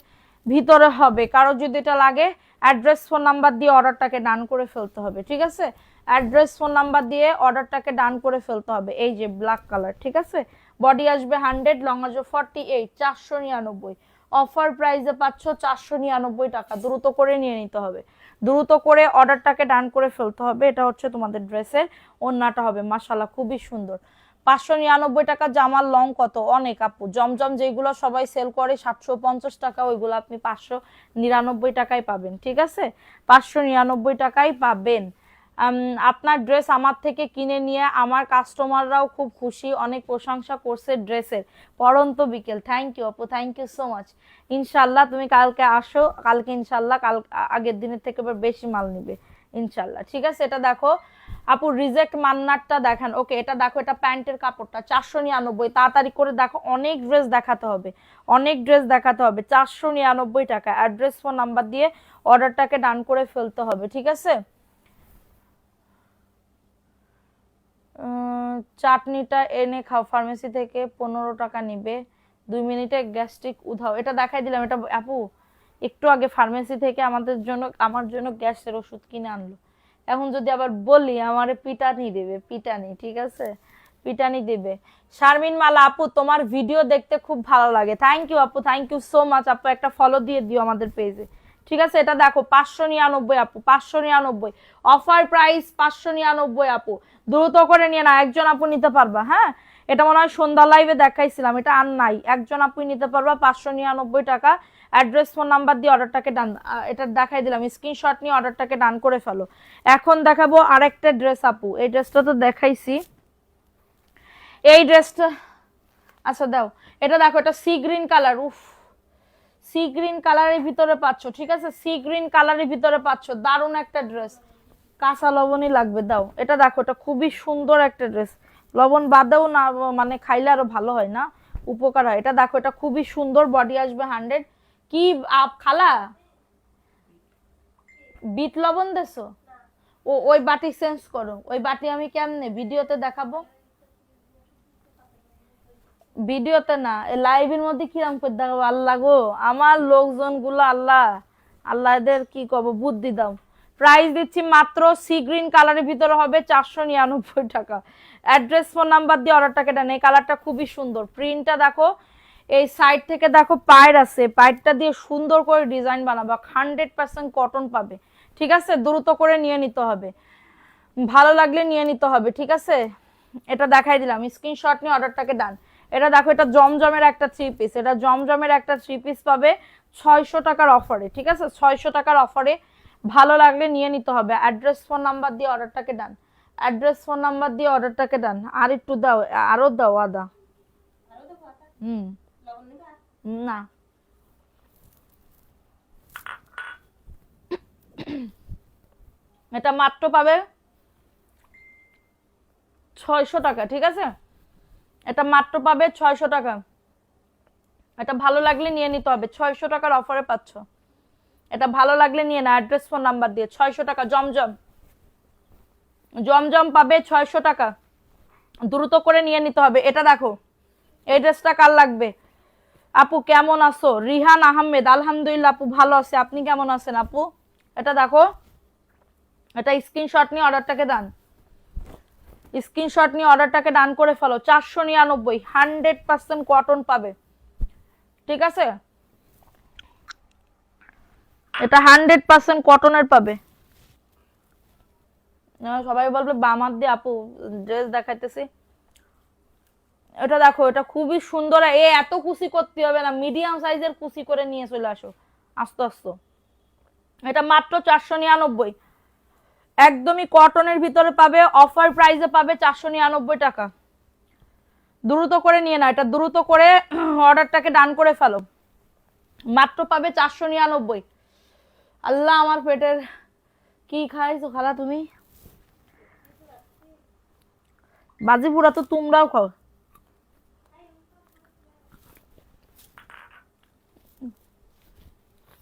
Speaker 1: ভিতরে হবে। কারো যদি এটা লাগে অ্যাড্রেস ফোন নাম্বার দিয়ে অর্ডারটাকে ডান করে ফেলতে হবে, ঠিক আছে। অ্যাড্রেস ফোন নাম্বার দিয়ে অর্ডারটাকে ডান করে ফেলতে হবে। এই যে ব্ল্যাক কালার, ঠিক আছে, বডি আসবে 100, লং আসবে 48, 499। অফার প্রাইসে পাচ্ছ 499 টাকা। দ্রুত করে নিয়ে নিতে হবে, দ্রুত করে অর্ডারটাকে ডান করে ফেলতে হবে। এটা হচ্ছে তোমাদের ড্রেসের ওড়নাটা হবে, মাশাআল্লাহ খুবই সুন্দর। 599 টাকা জামার লং কত অনেক আপু। জমজম যেগুলো সবাই সেল করে 750 টাকা, ওইগুলো আপনি 599 টাকায় পাবেন, ঠিক আছে, 599 টাকায় পাবেন। আপনার ড্রেস আমার থেকে কিনে নিয়ে আমার কাস্টমাররাও খুব খুশি, অনেক প্রশংসা করছে ড্রেসের। পরন্ত বিকেল, থ্যাংক ইউ আপু, থ্যাংক ইউ সো মাচ। ইনশাল্লাহ তুমি কালকে আসো, কালকে ইনশাল্লাহ কাল আগের দিনের থেকে বেশি মাল নিবে ইনশাল্লাহ, ঠিক আছে। এটা দেখো আপু, রিজেক্ট মান্নারটা দেখেন। ওকে, এটা দেখো, এটা প্যান্টের কাপড়টা 499। তাড়াতাড়ি করে দেখো, অনেক ড্রেস দেখাতে হবে, অনেক ড্রেস দেখাতে হবে। 499 টাকা। অ্যাড্রেস ফোন নাম্বার দিয়ে অর্ডারটাকে ডান করে ফেলতে হবে, ঠিক আছে। চাটনিটা এনে খাও, ফার্মেসি থেকে 15 টাকা নিবে, 2 মিনিটে গ্যাস্ট্রিক উধাও। এটা দেখাই দিলাম। এটা আপু একটু আগে ফার্মেসি থেকে আমার জন্য গ্যাসের ওষুধ কিনে আনলো। এখন যদি আবার বলি আমারে পিটানি দেবে, পিটানি, ঠিক আছে, পিটানি দেবে। শারমিন মালা আপু, তোমার ভিডিও দেখতে খুব ভালো লাগে। থ্যাংক ইউ আপু, থ্যাংক ইউ সো মাচ আপু। একটা ফলো দিয়ে দিও আমাদের পেজে, ঠিক আছে। এটা দেখো 599 আপু, 599 অফার প্রাইস, 599 আপু। দ্রুত করে নিয়ে না, একজন আপু নিতে পারবা। হ্যাঁ, এটা মনে হয় সন্ধ্যা লাইভে দেখাইছিলাম, এটা আর নাই, একজন আপু নিতে পারবা 599 টাকা। অ্যাড্রেস ফোন নাম্বার দিয়ে অর্ডারটাকে ডান, এটা দেখাই দিলাম, স্ক্রিনশট নিয়ে অর্ডারটাকে ডান করে ফেলো। এখন দেখাবো আরেকটা ড্রেস আপু। এই ড্রেসটা তো দেখাইছি, এই ড্রেসটা আচ্ছা দাও। এটা দেখো, এটা সি গ্রিন কালার, উফ, সি গ্রিন কালারের ভিতরে পাচ্ছ, ঠিক আছে, সি গ্রিন কালারের ভিতরে পাচ্ছ, দারুণ একটা ড্রেস। কাঁচা লবণই লাগবে, দাও। এটা দেখো, এটা খুবই সুন্দর একটা ড্রেস, লবণ বাদেও না, মানে খাইলে আরো ভালো হয় না, উপকার হয়। এটা দেখো, এটা খুবই সুন্দর, বডি আসবে 100। কি খালা বিট লবণ দেছো? ওই বাটি চেঞ্জ করো, ওই বাটি আমি কেমনে ভিডিওতে দেখাবো? ভিডিওতে না, লাইভের মধ্যে কিরম করে দেখাবো? আল্লাহ গো, আমার লোকজন গুলো, আল্লাহ আল্লাহ, এদের কি করবো, বুদ্ধি দাও। প্রাইস দিচ্ছি মাত্র, সি গ্রিন কালারের ভিতরে হবে 499 টাকা। অ্যাড্রেস ফোন নাম্বার দিয়ে অর্ডারটাকে দেন। এই কালারটা খুবই সুন্দর, প্রিন্টটা দেখো, এই সাইড থেকে দেখো পায়ের আছে, পায়েরটা দিয়ে সুন্দর করে ডিজাইন বানাবো, 100% কটন পাবে, ঠিক আছে। দ্রুত করে নিয়ে নিতে হবে, ভালো লাগলে নিয়ে নিতে হবে, ঠিক আছে। এটা দেখাই দিলাম, স্ক্রিনশট নিয়ে অর্ডারটাকে ডান। এটা দেখো, এটা জমজমের একটা 3 পিস, এটা জমজমের একটা 3 পিস পাবে 600 টাকার অফারে, ঠিক আছে, 600 টাকার অফারে। ভালো লাগলে নিয়ে নিতে হবে। অ্যাড্রেস ফোন নাম্বার দিয়ে অর্ডারটাকে ডান, অ্যাড্রেস ফোন নাম্বার দিয়ে অর্ডারটাকে ডান। আর একটু দাও, আরো দাও আদা। হুম, না, এটা মাত্র পাবে 600 টাকা, ঠিক আছে, এটা মাত্র পাবে 600 টাকা। এটা ভালো লাগলে নিয়ে নিতে হবে, 600 টাকার অফারে পাচ্ছ। এটা ভালো লাগলে নিয়ে না, অ্যাড্রেস ফোন নাম্বার দিয়ে। 600 টাকা জমজম, জমজম পাবে 600 টাকা, দ্রুত করে নিয়ে নিতে হবে। এটা দেখো, এই ড্রেসটা কার লাগবে? আপু কেমন আছো? রিহান আহমেদ, আলহামদুলিল্লাহ আপু ভালো আছে, আপনি কেমন আছেন আপু? এটা দেখো, এটা স্ক্রিনশট নিয়ে অর্ডারটাকে দেন, স্ক্রিনশট নিয়ে অর্ডারটাকে ডান করে ফেলো। 499, 100% কটন পাবে, ঠিক আছে, এটা 100% কটনের পাবে। সবাই বলবে বামার দিয়ে আপু ড্রেস দেখাইতেছি। এটা দেখো, এটা খুবই সুন্দর, এত কুচি করতে হবে না, মিডিয়াম সাইজের কুচি করে নিয়ে চলে আসো আস্তে আস্তে। এটা মাত্র 499, একদমই কটনের ভিতরে পাবে, অফার প্রাইসে পাবে 499 টাকা। দ্রুত করে নিয়ে না, এটা দ্রুত করে অর্ডারটাকে ডান করে ফেলো, মাত্র পাবে 499। আল্লাহ, আমার পেটের কি খাইছো খালা তুমি? বাজি পুরা তো তোমরাও খাও।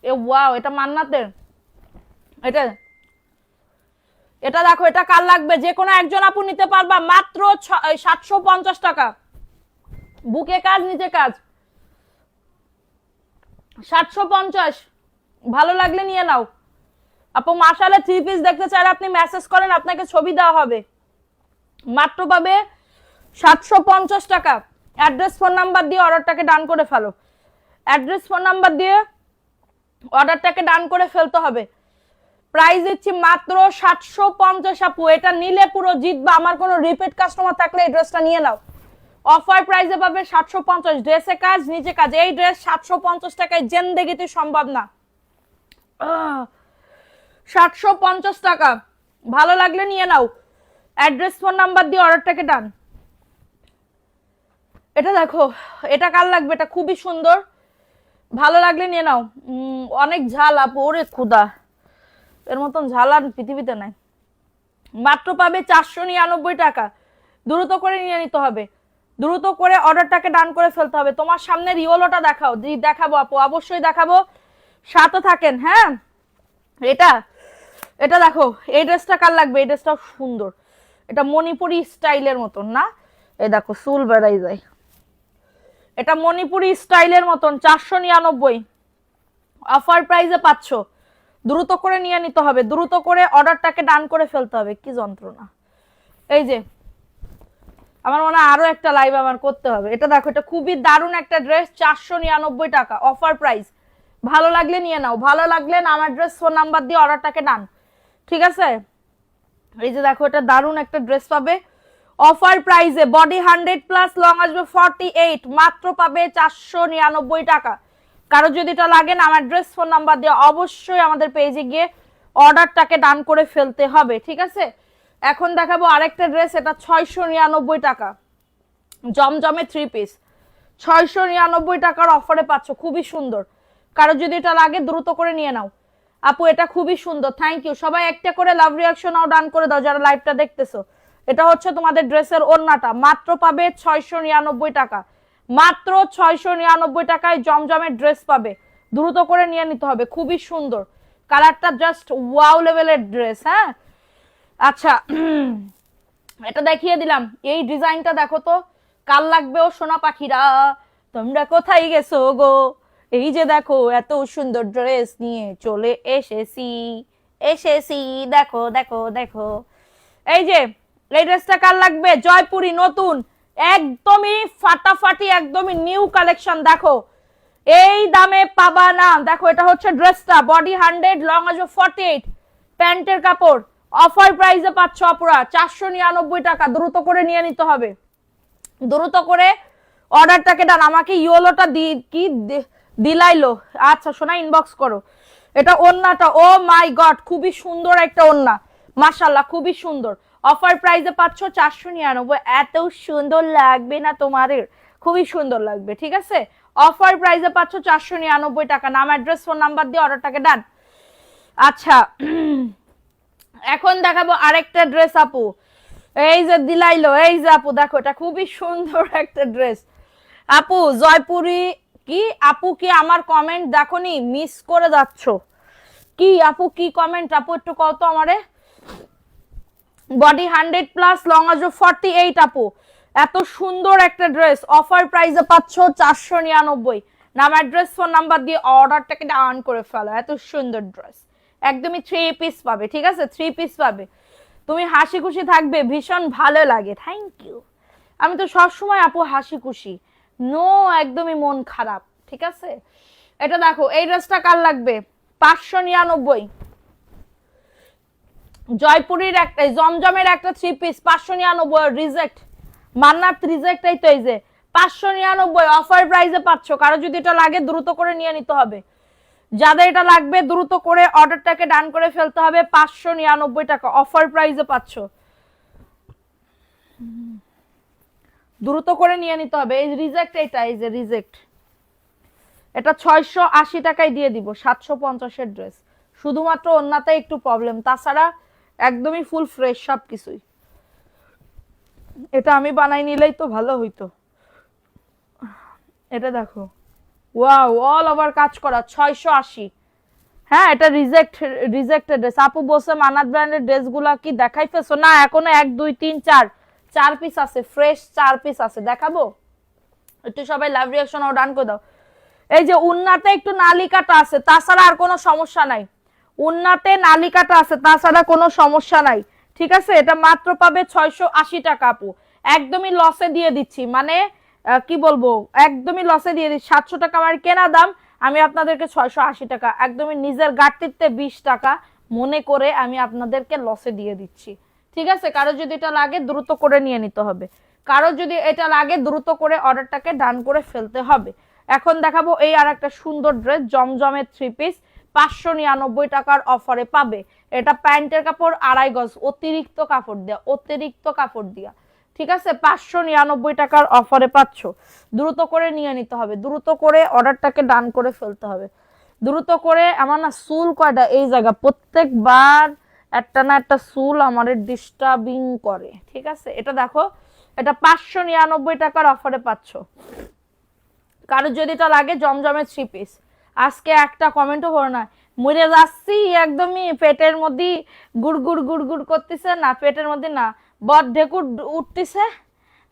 Speaker 1: ওয়াও, এটা মান্নাতের। এটা এটা দেখো, এটা কার লাগবে? যে কোনো একজন আপু নিতে পারবা, মাত্র 750 টাকা। বুকে কাজ, নিচে কাজ, 750। ভালো লাগলে নিয়ে নাও, আপু মাশাআল্লাহ 3 পিস দেখতে চাইলে আপনি মেসেজ করেন, আপনাকে ছবি দেওয়া হবে। মাত্র পাবে 750 টাকা। অ্যাড্রেস ফোন নাম্বার দিয়ে অর্ডারটাকে ডান করে ফেলো। অ্যাড্রেস ফোন নাম্বার দিয়ে অর্ডারটাকে ডান করে ফেলতে হবে। প্রাইস দিচ্ছি মাত্র 750 আপু। এটা নিলে পুরো জিতবা। আমার কোনো রিপিট কাস্টমার থাকলে এই ড্রেসটা নিয়ে নাও। অফার প্রাইসে পাবে 750। ড্রেসে কাজ নিচে কাজ। এই ড্রেস 750 টাকায় জিন্দেগিতে সম্ভব না। 750 টাকা। ভালো লাগলে নিয়ে নাও। অ্যাড্রেস ফোন নাম্বার দিয়ে অর্ডারটাকে ডান। এটা দেখো, এটা কার লাগবে? এটা খুবই সুন্দর, ভালো লাগলে নিয়ে নাও। অনেক ঝাল আপু, ওরে খুদা, এর মতন ঝাল আর পৃথিবীতে নাই। মাত্র পাবে 499 টাকা। দ্রুত করে নিয়ে নিতে হবে, দ্রুত করে অর্ডারটাকে ডান করে ফেলতে হবে। তোমার সামনে রিওলোটা দেখাও। দেখাবো আপু, অবশ্যই দেখাবো, সাথে থাকেন। হ্যাঁ, এটা এটা দেখো, এই ড্রেসটা কার লাগবে? এই ড্রেসটাও সুন্দর, এটা মণিপুরি স্টাইলের মতন না? এই দেখো চুল বেড়াই যায়, এটা মণিপুরি স্টাইলের মতন। 499 অফার প্রাইসে পাচ্ছ। দ্রুত করে নিয়ে নিতে হবে, দ্রুত করে অর্ডারটাকে ডান করে ফেলতে হবে। কি যন্ত্রণা! এই যে আমার মনে হয় আরো একটা লাইভ আমার করতে হবে। এটা দেখো, এটা খুবই দারুণ একটা ড্রেস। 499 টাকা অফার প্রাইস। ভালো লাগলে নিয়ে নাও, ভালো লাগলে নাম অ্যাড্রেস ফোন নাম্বার দিয়ে অর্ডারটাকে ডান। ঠিক আছে, এই যে দেখো, এটা দারুণ একটা ড্রেস পাবে অফার প্রাইসে। বডি 100+, লং আসবে 48। মাত্র পাবে 499 টাকা। কারো যদি এটা লাগে না, আমার অ্যাড্রেস ফোন নাম্বার দিয়ে অবশ্যই আমাদের পেজে গিয়ে অর্ডারটাকে ডান করে ফেলতে হবে। ঠিক আছে, এখন দেখাবো আরেকটা ড্রেস। এটা 699 টাকা, জমজমে 3 পিস। 699 টাকার অফারে পাচ্ছ, খুবই সুন্দর। কারো যদি এটা লাগে দ্রুত করে নিয়ে নাও। আপু এটা খুবই সুন্দর, থ্যাংক ইউ। সবাই একটা করে লাভ রিয়াকশন আও ডান করে দাও যারা লাইভটা দেখতেছো। এটা হচ্ছে তোমাদের ড্রেসের ওড়নাটা। মাত্র পাবে 699 টাকা। মাত্র 699 টাকায় জমজমের ড্রেস পাবে। দ্রুত করে নিয়ে নিতে হবে, খুবই সুন্দর কালারটা, জাস্ট ওয়াও লেভেলের ড্রেস। হ্যাঁ, আচ্ছা, এটা দেখিয়ে দিলাম। এই ডিজাইনটা দেখো তো, কাল লাগবে ও সোনা পাখিরা, তোমরা কোথায় গেছো গো? এই যে দেখো, এত সুন্দর ড্রেস নিয়ে চলে এসেছি, এসেছি। দেখো দেখো দেখো, এই যে এই ড্রেসটা কার লাগবে? জয়পুরি নতুন, একদমই ফাটাফাটি, একদমই নিউ কালেকশন। দেখো, এই দামে পাবা না। দেখো, এটা হচ্ছে ড্রেসটা, বডি 100, লং আসবে 48, প্যান্টের কাপড়। অফার প্রাইসে পাচ্ছ অপরা 499 টাকা। দ্রুত করে নিয়ে নিতে হবে, দ্রুত করে অর্ডারটাকে ডান। আমাকে ইয়েলোটা কি দিলাইলো? আচ্ছা সোনা, ইনবক্স করো। এটা ওন্নাটা, ও মাই গড, খুবই সুন্দর একটা ওন্না, মাশাআল্লাহ, খুবই সুন্দর। অফার প্রাইসে পাচ্ছ 499। এত সুন্দর লাগবে না তোমার? খুবই সুন্দর লাগবে। ঠিক আছে, অফার প্রাইসে পাচ্ছ 499 টাকা। নাম অ্যাড্রেস ফোন নাম্বার দিয়ে অর্ডারটাকে ডান। আচ্ছা, এখন দেখাবো আরেকটা ড্রেস আপু। এই যে দিলাইলো, এই যে আপু দেখো, এটা খুবই সুন্দর একটা ড্রেস। আপু জয়পুরি কি? আপু কি আমার কমেন্ট দেখোনি? মিস করে যাচ্ছ কি আপু? কি কমেন্ট আপু, একটু কত আমারে। বডি 100+, লং আসবে 48 আপু। এত সুন্দর একটা ড্রেস অফার প্রাইসে পাচ্ছ 499। নাম অ্যাড্রেস ফোন নাম্বার দিয়ে অর্ডারটাকে ডান করে ফেলো। এত সুন্দর ড্রেস, একদমই 3 পিস পাবে। ঠিক আছে, 3 পিস পাবে। তুমি হাসি খুশি থাকবে, ভীষণ ভালো লাগে। Thank you. আমি তো সবসময় আপু হাসি খুশি, নো একদমই মন খারাপ। ঠিক আছে, এটা দেখো, এই ড্রেসটা কার লাগবে? 599। জয়পুরীর একটা, জমজমের একটা 3 পিস, 599। রিজেক্ট, মান্নাত রিজেক্ট। এই তো, এই যে 599 অফার প্রাইসে পাচ্ছ। কারো যদি এটা লাগে দ্রুত করে নিয়ে নিতে হবে। যাদের এটা লাগবে দ্রুত করে অর্ডারটাকে ডান করে ফেলতে হবে। 599 টাকা অফার প্রাইসে পাচ্ছ, দ্রুত করে নিয়ে নিতে হবে। এই রিজেক্ট, এটা এই যে রিজেক্ট। এটা 680 টাকায় দিয়ে দিব। 750 ড্রেস, শুধুমাত্র ওন্নাতে একটু প্রবলেম, তাছাড়া একদমই ফুল ফ্রেশ সবকিছুই। এটা আমি বানাই নিলেই তো ভালো হইতো। এটা দেখো, ওয়াও, অল ওভার কাজ করা, 680। হ্যাঁ, এটা রিজেক্টেড ড্রেস। আপু বলছে মানাত ব্র্যান্ডের ড্রেসগুলা কি দেখাইতেছো? না, এখনো 1 2 3 4 পিস আছে, ফ্রেশ 4 পিস আছে। দেখাবো, একটু সবাই লাভ রিঅ্যাকশন ও ডান করে দাও। এই যে উন্নাতে একটু নালি কাটা আছে, তাছাড়া আর কোনো সমস্যা নাই। উন্নাতে নালিকাটা আছে, তাছাড়া কোনো সমস্যা নাই। ঠিক আছে, এটা মাত্র পাবে 680 টাকা আপু। একদমই লসে দিয়ে দিচ্ছি, মানে কি বলবো, একদমই লসে দিয়ে দিচ্ছি। 700 টাকা আমার কেনা দাম, আমি আপনাদেরকে 680 টাকা, একদমই নিজের গাড়িতে 20 টাকা মনে করে আমি আপনাদেরকে লসে দিয়ে দিচ্ছি। ঠিক আছে, কারো যদি এটা লাগে দ্রুত করে নিয়ে নিতে হবে, কারো যদি এটা লাগে দ্রুত করে অর্ডারটাকে ডান করে ফেলতে হবে। এখন দেখাবো এই আর একটা সুন্দর ড্রেস, জমজমের 3 পিস, 599 টাকার অফারে পাবে। এটা প্যান্টের কাপড় 2.5 গজ, অতিরিক্ত কাপড় দেয়া, অতিরিক্ত কাপড় দিয়া। ঠিক আছে, 599 টাকার অফারে পাচ্ছ। দ্রুত করে নিয়ে নিতে হবে, দ্রুত করে অর্ডারটাকে ডান করে ফেলতে হবে, দ্রুত করে। আমার না চুল কয়টা এই জায়গা, প্রত্যেকবার একটা না একটা চুল আমার ডিস্টার্বিং করে। ঠিক আছে, এটা দেখো, এটা 599 টাকার অফারে পাচ্ছ। কারো যদি এটা লাগে জমজমের 3 পিস, আজকে একটা কমেন্টও করো না মরে যাচ্ছি একদমই পেটের মধ্যে গুড় গুড় গুড় গুড় করতেছে, না পেটের মধ্যে না বদ ঢেকুর উঠতেছে।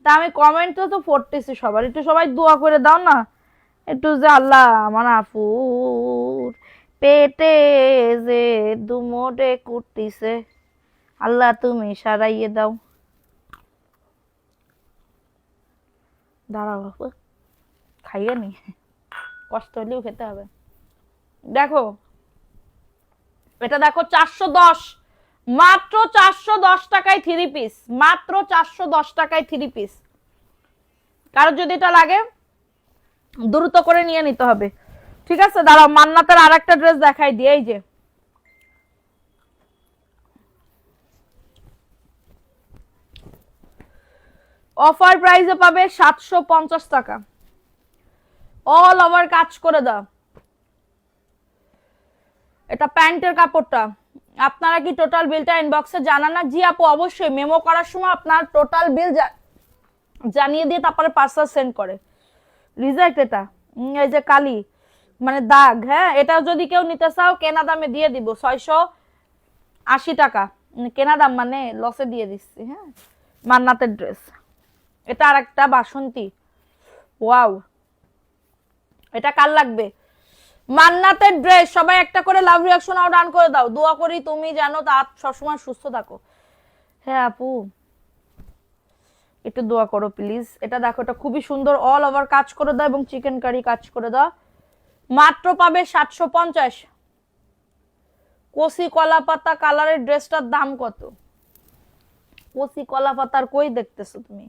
Speaker 1: তা আমি কমেন্ট তো পড়তেছি সবার, একটু সবাই দোয়া করে দাও না একটু, যে আল্লাহ আমার আপুর পেটে যে দুমোটে কুটতিছে, আল্লাহ তুমি সারাইয়ে দাও। দাঁড়াও বাপু, খাইয়ে নি, কষ্ট হলেও খেতে হবে। দেখো এটা দেখো 410, মাত্র 410 টাকায় 3 পিস, মাত্র 410 টাকায় 3 পিস। কারো যদি এটা লাগে দ্রুত করে নিয়ে নিতে হবে। ঠিক আছে, দাঁড়াও মান্নাতের আর একটা ড্রেস দেখাই দিই। এই যে অফার প্রাইসে পাবে 750 টাকা, অল ওভার কাজ করে দাও। এটা প্যান্টের কাপড়টা। আপনারা কি টোটাল বিলটা ইনবক্সে জানান না? জি আপু, অবশ্যই মেমো করার সময় আপনার টোটাল বিল জানিয়ে দিয়ে তারপরে পার্সেল সেন্ড করে। রিজেক্ট এটা, এই যে কালি মানে দাগ, হ্যাঁ, এটা যদি কেউ নিতে চাও কেনা দামে দিয়ে দিব 680 টাকা, কেনা দাম মানে লসে দিয়ে দিচ্ছি। হ্যাঁ, মান্নাতের ড্রেস। এটা আর একটা বাসন্তী, ওয়াও, এটা কার লাগবে? মান্নাতের ড্রেস। সবাই একটা করে লাভ রিঅ্যাকশন আউট ডান করে দাও, দোয়া করি তুমি জানো তা সবসময় সুস্থ থাকো। হ্যাঁ আপু, একটু দোয়া করো প্লিজ। এটা দেখো, এটা খুবই সুন্দর, অল ওভার কাজ করে দাও এবং চিকেন কারি কাজ করে দাও। মাত্র পাবে 750। কচি কলা পাতা কালারের ড্রেসটার দাম কত? কচি কলা পাতার কই দেখতেছো তুমি?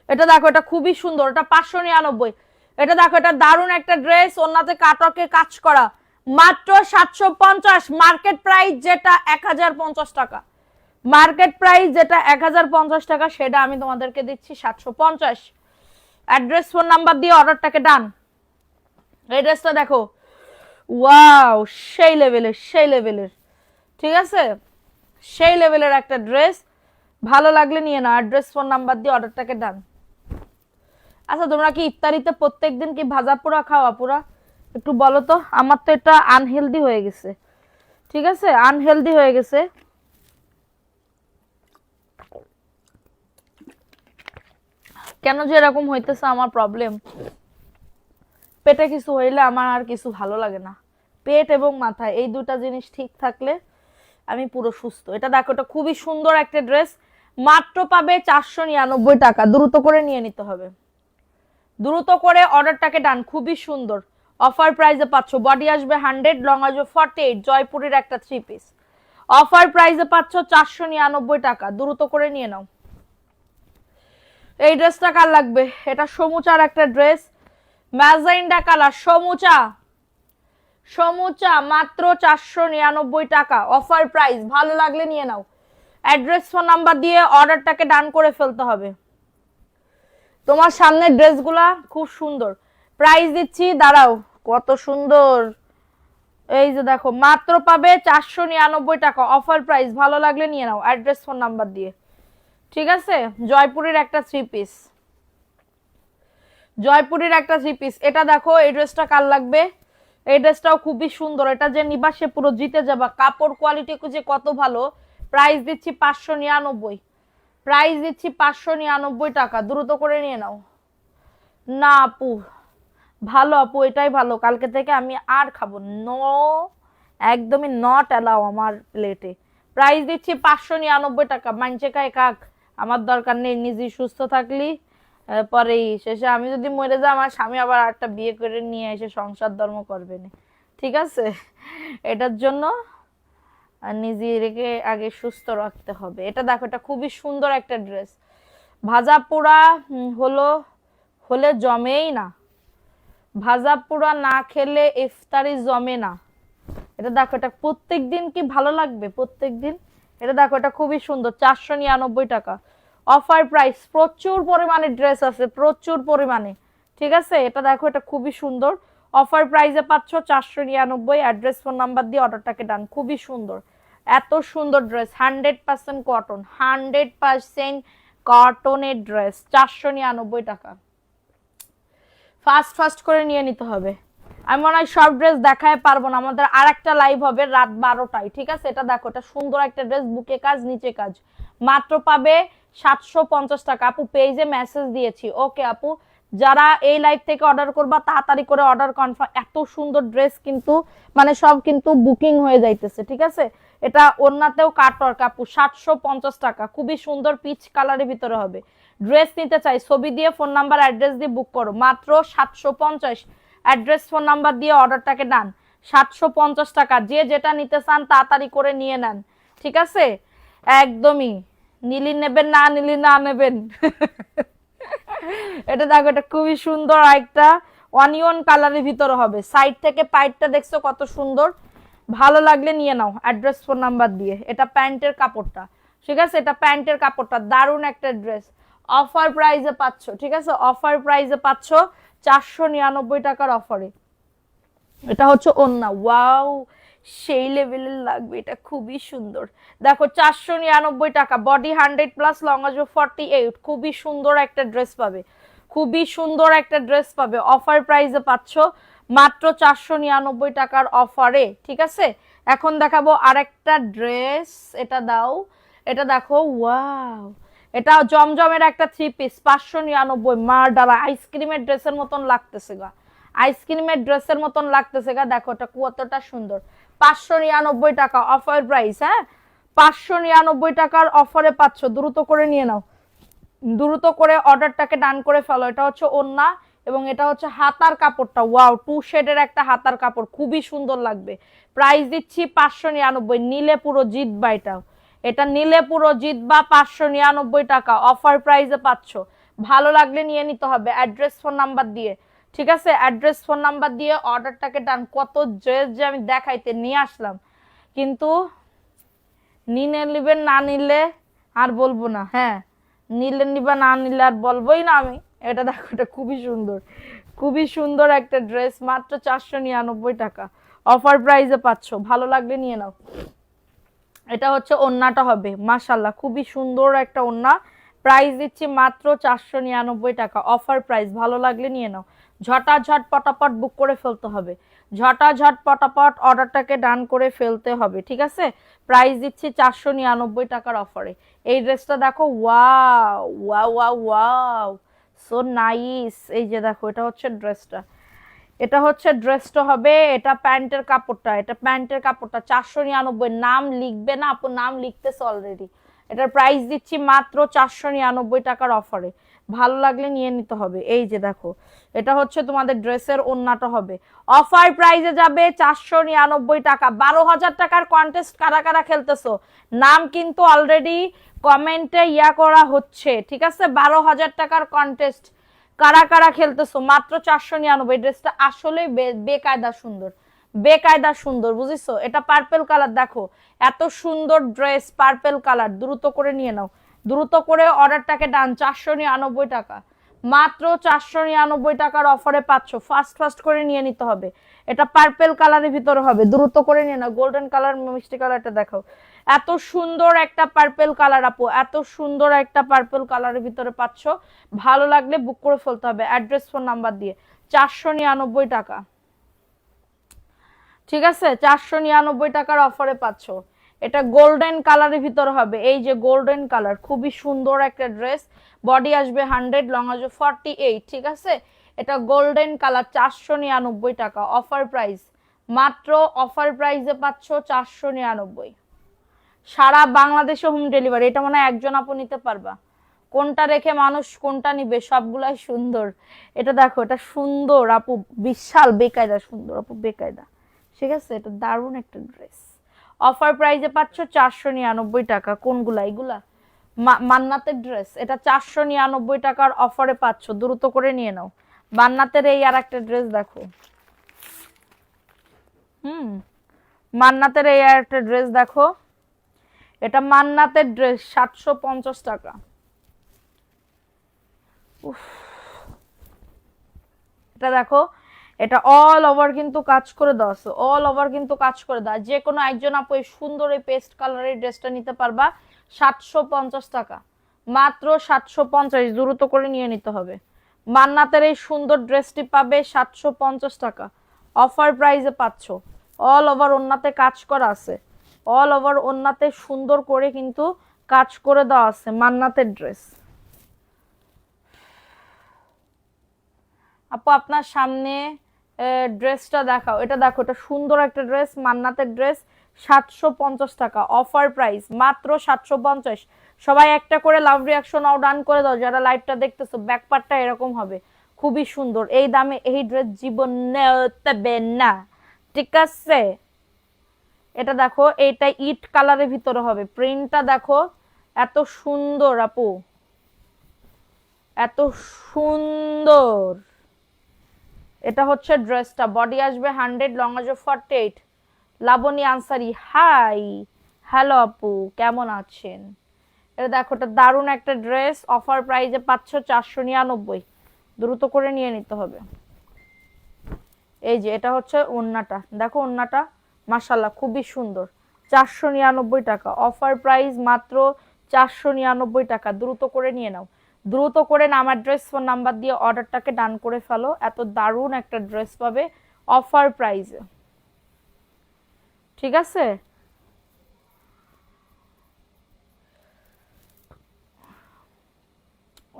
Speaker 1: এটা দেখো, এটা খুবই সুন্দর, এটা 599। এটা দেখো, এটা দারুণ একটা ড্রেস, ওনাতে কাটকে কাজ করা, মাত্র 750। মার্কেট প্রাইস যেটা 1050 টাকা, মার্কেট প্রাইস যেটা 1050 টাকা, সেটা আমি তোমাদেরকে দিচ্ছি 750। অ্যাড্রেস ফোন নাম্বার দিয়ে অর্ডারটাকে ডান। এই ড্রেসটা দেখো, ওয়াও, সেই লেভেলের, সেই লেভেলের। ঠিক আছে, সেই লেভেলের একটা ড্রেস, ভালো লাগলে নিয়ে নাও। অ্যাড্রেস ফোন নাম্বার দিয়ে অর্ডারটাকে ডান। আচ্ছা, তোমরা কি ইফতারিতে প্রত্যেকদিন কি ভাজা পোড়া খাওয়া পুরা? একটু বলো তো, আমার তো এটা আনহেলদি হয়ে গেছে। ঠিক আছে, আনহেলদি হয়ে গেছে। কেন যে এরকম হইতেছে আমার প্রবলেম, পেটে কিছু হইলে আমার আর কিছু ভালো লাগে না। পেট এবং মাথা এই দুটা জিনিস ঠিক থাকলে আমি পুরো সুস্থ। এটা দেখো, এটা খুবই সুন্দর একটা ড্রেস, মাত্র পাবে 499 টাকা। দ্রুত করে নিয়ে নিতে হবে, দ্রুত করে অর্ডারটাকে ডান। খুবই সুন্দর অফার প্রাইসে পাচ্ছ। বডি আসবে 100, লং আসবে 48, জয়পুরের একটা 3 পিস। অফার প্রাইসে পাচ্ছ 499 টাকা। দ্রুত করে নিয়ে নাও। এই ড্রেসটা কার লাগবে? এটা সমুচার একটা dress, magenta colour, samosa, samosa, মাত্র 499 টাকা অফার প্রাইস। ভালো লাগলে নিয়ে নাও। অ্যাড্রেস ফোন নাম্বার দিয়ে অর্ডারটাকে ডান করে ফেলতে হবে। তোমার সামনে ড্রেসগুলা খুব সুন্দর, প্রাইস দিচ্ছি, দাঁড়াও, কত সুন্দর। এই যে দেখো, মাত্র পাবে 499 টাকা অফার প্রাইস। ভালো লাগলে নিয়ে নাও অ্যাড্রেস ফোন নাম্বার দিয়ে। ঠিক আছে, জয়পুরের একটা 3 পিস, জয়পুরের একটা 3 পিস। এটা দেখো, এই ড্রেসটা কার লাগবে? এই ড্রেসটাও খুবই সুন্দর, এটা যে নিবা সে পুরো জিতে যাবা। কাপড় কোয়ালিটি যে কত ভালো। প্রাইস দিচ্ছি 599, প্রাইস দিচ্ছি 599 টাকা। দ্রুত করে নিয়ে নাও। না আপু, ভালো আপু, এটাই ভালো, কালকে থেকে আমি আর খাবো, নো একদমই নট অ্যালাউ আমার প্লেটে। প্রাইস দিচ্ছি 599 টাকা। মানছে কায় কাক, আমার দরকার নেই, নিজেই সুস্থ থাকলি পরেই শেষে আমি যদি মরে যাই আমার স্বামী আবার একটা বিয়ে করে নিয়ে এসে সংসার ধর্ম করবে না, ঠিক আছে? এটার জন্য নিজেকে আগে সুস্থ রাখতে হবে। এটা দেখো, এটা খুবই সুন্দর একটা ড্রেস, ভাজা পোড়া হলো হলে জমেই না, ভাজা পোড়া না খেলে ইফতারি জমে না। এটা দেখো, এটা প্রত্যেক দিন কি ভালো লাগবে প্রত্যেক দিন। এটা দেখো, এটা খুবই সুন্দর, 499 টাকা অফার প্রাইস। প্রচুর পরিমাণে ড্রেস আছে, প্রচুর পরিমাণে, ঠিক আছে? এটা দেখো, এটা খুবই সুন্দর, অফার প্রাইসে পাচ্ছ 499। অ্যাড্রেস ফোন নাম্বার দিয়ে অর্ডারটাকে ডান। খুবই সুন্দর, এত সুন্দর ড্রেস, 100% কটন, 100% কটনের ড্রেস, 499 টাকা। ফাস্ট ফাস্ট করে নিয়ে নিতে হবে। আমি মনে হয় সব ড্রেস দেখায় পারবো না, আমাদের আর একটা লাইভ হবে রাত 12টায়, ঠিক আছে? এটা দেখো, এটা সুন্দর একটা ড্রেস, বুকে কাজ নিচে কাজ, মাত্র পাবে 750 টাকা। আপু পেজে মেসেজ দিয়েছি, ওকে আপু, যারা এই লাইভ থেকে অর্ডার করবা তাড়াতাড়ি করে অর্ডার কনফার্ম। এত সুন্দর ড্রেস কিন্তু মানে সব কিন্তু বুকিং হয়ে যাইতেছে, ঠিক আছে? এটা ওন্নাতেও কাটওয়ার্ক আপু, 750 টাকা, খুবই সুন্দর পিচ কালারের ভিতরে হবে। ড্রেস নিতে চাই ছবি দিয়ে ফোন নাম্বার অ্যাড্রেস দিয়ে বুক করো, মাত্র 750। অ্যাড্রেস ফোন নাম্বার দিয়ে অর্ডারটাকে ডান, 750 টাকা। যে যেটা নিতে চান তাড়াতাড়ি করে নিয়ে নেন, ঠিক আছে? একদমই, নীলি নেবেন না নীলি না নেবেন। এটা দেখো, এটা খুবই সুন্দর একটা অনিয়ন কালারের ভিতরে হবে, সাইড থেকে পাইটটা দেখছো কত সুন্দর, ভালো লাগলে নিয়ে নাও অ্যাড্রেস ফোন নাম্বার দিয়ে। এটা প্যান্টের কাপড়টা, ঠিক আছে? এটা প্যান্টের কাপড়টা, দারুণ একটা ড্রেস, অফার প্রাইসে পাচ্ছ, ঠিক আছে? অফার প্রাইসে পাচ্ছ 499 টাকার অফারে। এটা হচ্ছে ওন্না, ওয়াও, সেই লেভেলের লাগবে, এটা খুবই সুন্দর। দেখো, 499 টাকা, বডি 100+, লং আসবে 48। খুবই সুন্দর একটা ড্রেস পাবে, খুবই সুন্দর একটা ড্রেস পাবে, অফার প্রাইসে পাচ্ছ মাত্র 499 টাকার অফারে, ঠিক আছে? এখন দেখাবো আরেকটা ড্রেস, এটা দাও, এটা দেখো, ওয়াও, এটা জমজমের একটা 3 পিস, 599। মার্ডার আইসক্রিমের ড্রেসের মতন লাগতেছে গা, আইসক্রিমের ড্রেসের মতন লাগতেছে গা। দেখো এটা কতটা সুন্দর, 599 টাকা অফার প্রাইস। হ্যাঁ, 599 টাকার অফারে পাচ্ছ, দ্রুত করে নিয়ে নাও, দ্রুত করে অর্ডারটাকে ডান করে ফেলো। এটা হচ্ছে ওন্না এবং এটা হচ্ছে হাতার কাপড়টা, ওয়াও, 2 শেডের একটা হাতার কাপড়, খুবই সুন্দর লাগবে। প্রাইস দিচ্ছি 599, নিলে পুরো জিতবা। এটা নিলে পুরো জিতবা, 599 টাকা অফার প্রাইসে পাচ্ছ। ভালো লাগলে নিয়ে নিতে হবে অ্যাড্রেস ফোন নাম্বার দিয়ে, ঠিক আছে? অ্যাড্রেস ফোন নাম্বার দিয়ে অর্ডারটাকে ডান। কত ড্রেস যে আমি দেখাইতে নিয়ে আসলাম, কিন্তু নিলে নিবেন, না নিলে আর বলবো না। হ্যাঁ, নিলে নিবা, না নিলে আর বলবোই না আমি। এটা দেখো, এটা খুবই সুন্দর, খুবই সুন্দর একটা ড্রেস, মাত্র 499 টাকা অফার প্রাইসে পাচ্ছ। ভালো লাগলে নিয়ে নাও। এটা হচ্ছে ওন্নাটা হবে, মাশাআল্লাহ, খুবই সুন্দর একটা ওন্না। প্রাইস দিচ্ছি মাত্র 499 টাকা অফার প্রাইস। ভালো লাগলে নিয়ে নাও, ঝটাঝট পটাপট বুক করে ফেলতে হবে, ঝটাঝট পটাপট অর্ডারটাকে ডান করে ফেলতে হবে, ঠিক আছে? প্রাইস দিচ্ছি 499 টাকার অফারে। এই ড্রেসটা দেখো, wow wow wow wow, so nice. এই যে দেখো, এটা হচ্ছে ড্রেসটা, এটা হচ্ছে ড্রেসটা হবে, এটা প্যান্টের কাপড়টা, এটা প্যান্টের কাপড়টা 499। নাম লিখবে না আপু, নাম লিখতেছে অলরেডি। এটার প্রাইস দিচ্ছি মাত্র 499 টাকার অফারে। ভালো লাগলে নিয়ে নিতে হবে। এই যে দেখো, এটা হচ্ছে তোমাদের ড্রেসের ওন্নাটা হবে, অফার প্রাইসে যাবে 499 টাকা। 12,000 টাকার কন্টেস্ট কারা কারা খেলতেছো, নাম কিন্তু অলরেডি কমেন্টে করা হচ্ছে, ঠিক আছে? 12,000 টাকার কন্টেস্ট কারা কারা খেলতেছো, মাত্র 499। ড্রেসটা আসলে বেকায়দা সুন্দর, বেকায়দা সুন্দর, বুঝিছো? এটা পার্পল কালার, দেখো এত সুন্দর ড্রেস, পার্পল কালার। দ্রুত করে নিয়ে নাও, দ্রুত করে অর্ডারটাকে ডান, 499 টাকা, মাত্র 499 টাকার অফারে পাচ্ছ। ফাস্ট ফাস্ট করে নিয়ে নিতে হবে। এটা পার্পল কালারের ভিতরে হবে, দ্রুত করে নিয়ে নাও। গোল্ডেন কালার, মিষ্টি কালারটা দেখাও, এত সুন্দর একটা পার্পল কালার আপু, এত সুন্দর একটা পার্পল কালারের ভিতরে পাচ্ছ। ভালো লাগলে বুক করে ফেলতে হবে অ্যাড্রেস ফোন নাম্বার দিয়ে। 499 টাকা, ঠিক আছে? 499 টাকার অফারে পাচ্ছ। এটা গোল্ডেন কালারের ভিতরে হবে, এই যে গোল্ডেন কালার, খুবই সুন্দর একটা ড্রেস। বডি আসবে 100, লং আসবে 48, ঠিক আছে? এটা গোল্ডেন কালার, 499 টাকা অফার প্রাইস, মাত্র অফার প্রাইসে পাচ্ছ 499। সারা বাংলাদেশে হোম ডেলিভারি। এটা মনে হয় একজন আপু নিতে পারবা। কোনটা রেখে মানুষ কোনটা নিবে, সবগুলাই সুন্দর। এটা দেখো, এটা সুন্দর আপু, বিশাল বেকায়দা সুন্দর আপু, বেকায়দা। ঠিক আছে, এটা দারুণ একটা ড্রেস। অফার প্রাইসে পাচ্ছ 499 টাকা। কোনগুলা এগুলা? মান্নাতের ড্রেস, এটা 499 টাকার অফারে পাচ্ছ, দ্রুত করে নিয়ে নাও। মান্নাতের এই আর একটা ড্রেস দেখো। হুম, মান্নাতের এই আর একটা ড্রেস দেখো। এটা মান্নাতের ড্রেস, 750 টাকা। এটা দেখো, এটা অল ওভার কিন্তু কাজ করে দেওয়া আছে, অল ওভার কিন্তু কাজ করে দেওয়া। যে কোনো একজন আপু এই সুন্দর এই পেস্ট কালারের ড্রেসটা নিতে পারবা 750 টাকা, মাত্র 750। দ্রুত করে নিয়ে নিতে হবে। মান্নাতের এই সুন্দর ড্রেসটি পাবে 750 টাকা, অফার প্রাইসে পাচ্ছ। অল ওভার ওন্নাতে কাজ করা আছে, অল ওভার ওন্নাতে সুন্দর করে কিন্তু কাজ করে দেওয়া আছে। মান্নাতের ড্রেস আপু, আপনার সামনে ড্রেসটা দেখাও। এটা দেখো, এটা সুন্দর একটা ড্রেস, মান্নাতের ড্রেস, 750 টাকা, অফার প্রাইস মাত্র 750। সবাই একটা করে লাভ রিয়াকশন আও ডান করে দাও যারা লাইভটা দেখতেছো। ব্যাকপার্টটা এরকম হবে, খুবই সুন্দর। এই দামে এই ড্রেস জীবনে দেবে না, ঠিক আছে? এটা দেখো, এইটা ইট কালারের ভিতরে হবে, প্রিন্টটা দেখো এত সুন্দর আপু, এত সুন্দর। এটা হচ্ছে ড্রেসটা, বডি আসবে 100, লং আসবে 48। লাবণী আনসারি, হাই, হ্যালো আপু, কেমন আছেন? এটা দেখো, এটা দারুণ একটা ড্রেস, অফার প্রাইসে পাচ্ছ 499। দ্রুত করে নিয়ে নিতে হবে। এই যে এটা হচ্ছে ওন্নাটা, দেখো ওন্নাটা মাশাআল্লাহ খুবই সুন্দর। 499 টাকা, অফার প্রাইস মাত্র 499 টাকা। দ্রুত করে নিয়ে নাও, দ্রুত করে নাম, অ্যাড্রেস, ফোন নাম্বার দিয়ে অর্ডারটাকে ডান করে ফেলো। এত দারুণ একটা ড্রেস পাবে অফার প্রাইসে, ঠিক আছে?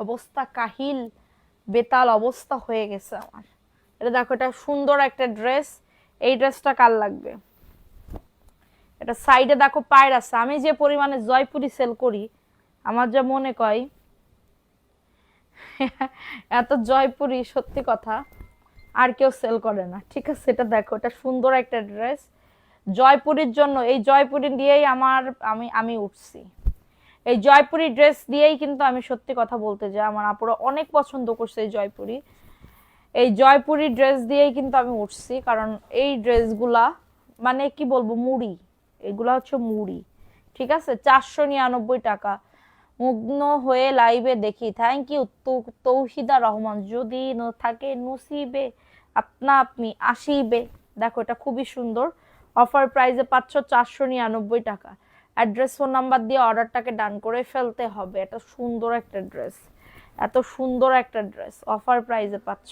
Speaker 1: অবস্থা কাহিল, বেতাল অবস্থা হয়ে গেছে আমার। এটা দেখো, এটা সুন্দর একটা ড্রেস। এই ড্রেসটা কার লাগবে? এটা সাইডে দেখো পায়ের আছে। আমি যে পরিমাণে জয়পুরি সেল করি, আমার যা মনে কয় এত জয়পুরি সত্যি কথা আর কেউ সেল করে না, ঠিক আছে? এটা দেখো, এটা সুন্দর একটা ড্রেস জয়পুরির জন্য। এই জয়পুরি দিয়েই আমি উঠছি। এই জয়পুরি ড্রেস দিয়েই কিন্তু আমি সত্যি কথা বলতে যাই, আমার আপুরা অনেক পছন্দ করছে এই জয়পুরি। এই জয়পুরি ড্রেস দিয়েই কিন্তু আমি উঠছি, কারণ এই ড্রেসগুলা মানে কি বলবো, মুড়ি, এগুলা হচ্ছে মুড়ি, ঠিক আছে? 499 টাকা। মুগ্ন হয়ে লাইভে দেখি, থ্যাংক ইউ তৌহিদা রহমান। যদি থাকে নসিবে আপনা আপনি আসিবে। দেখো, এটা খুবই সুন্দর, অফার প্রাইসে পাচ্ছ 499 টাকা। অ্যাড্রেস, ফোন নাম্বার দিয়ে অর্ডারটাকে ডান করে ফেলতে হবে। এটা সুন্দর একটা ড্রেস, এত সুন্দর একটা ড্রেস অফার প্রাইসে পাচ্ছ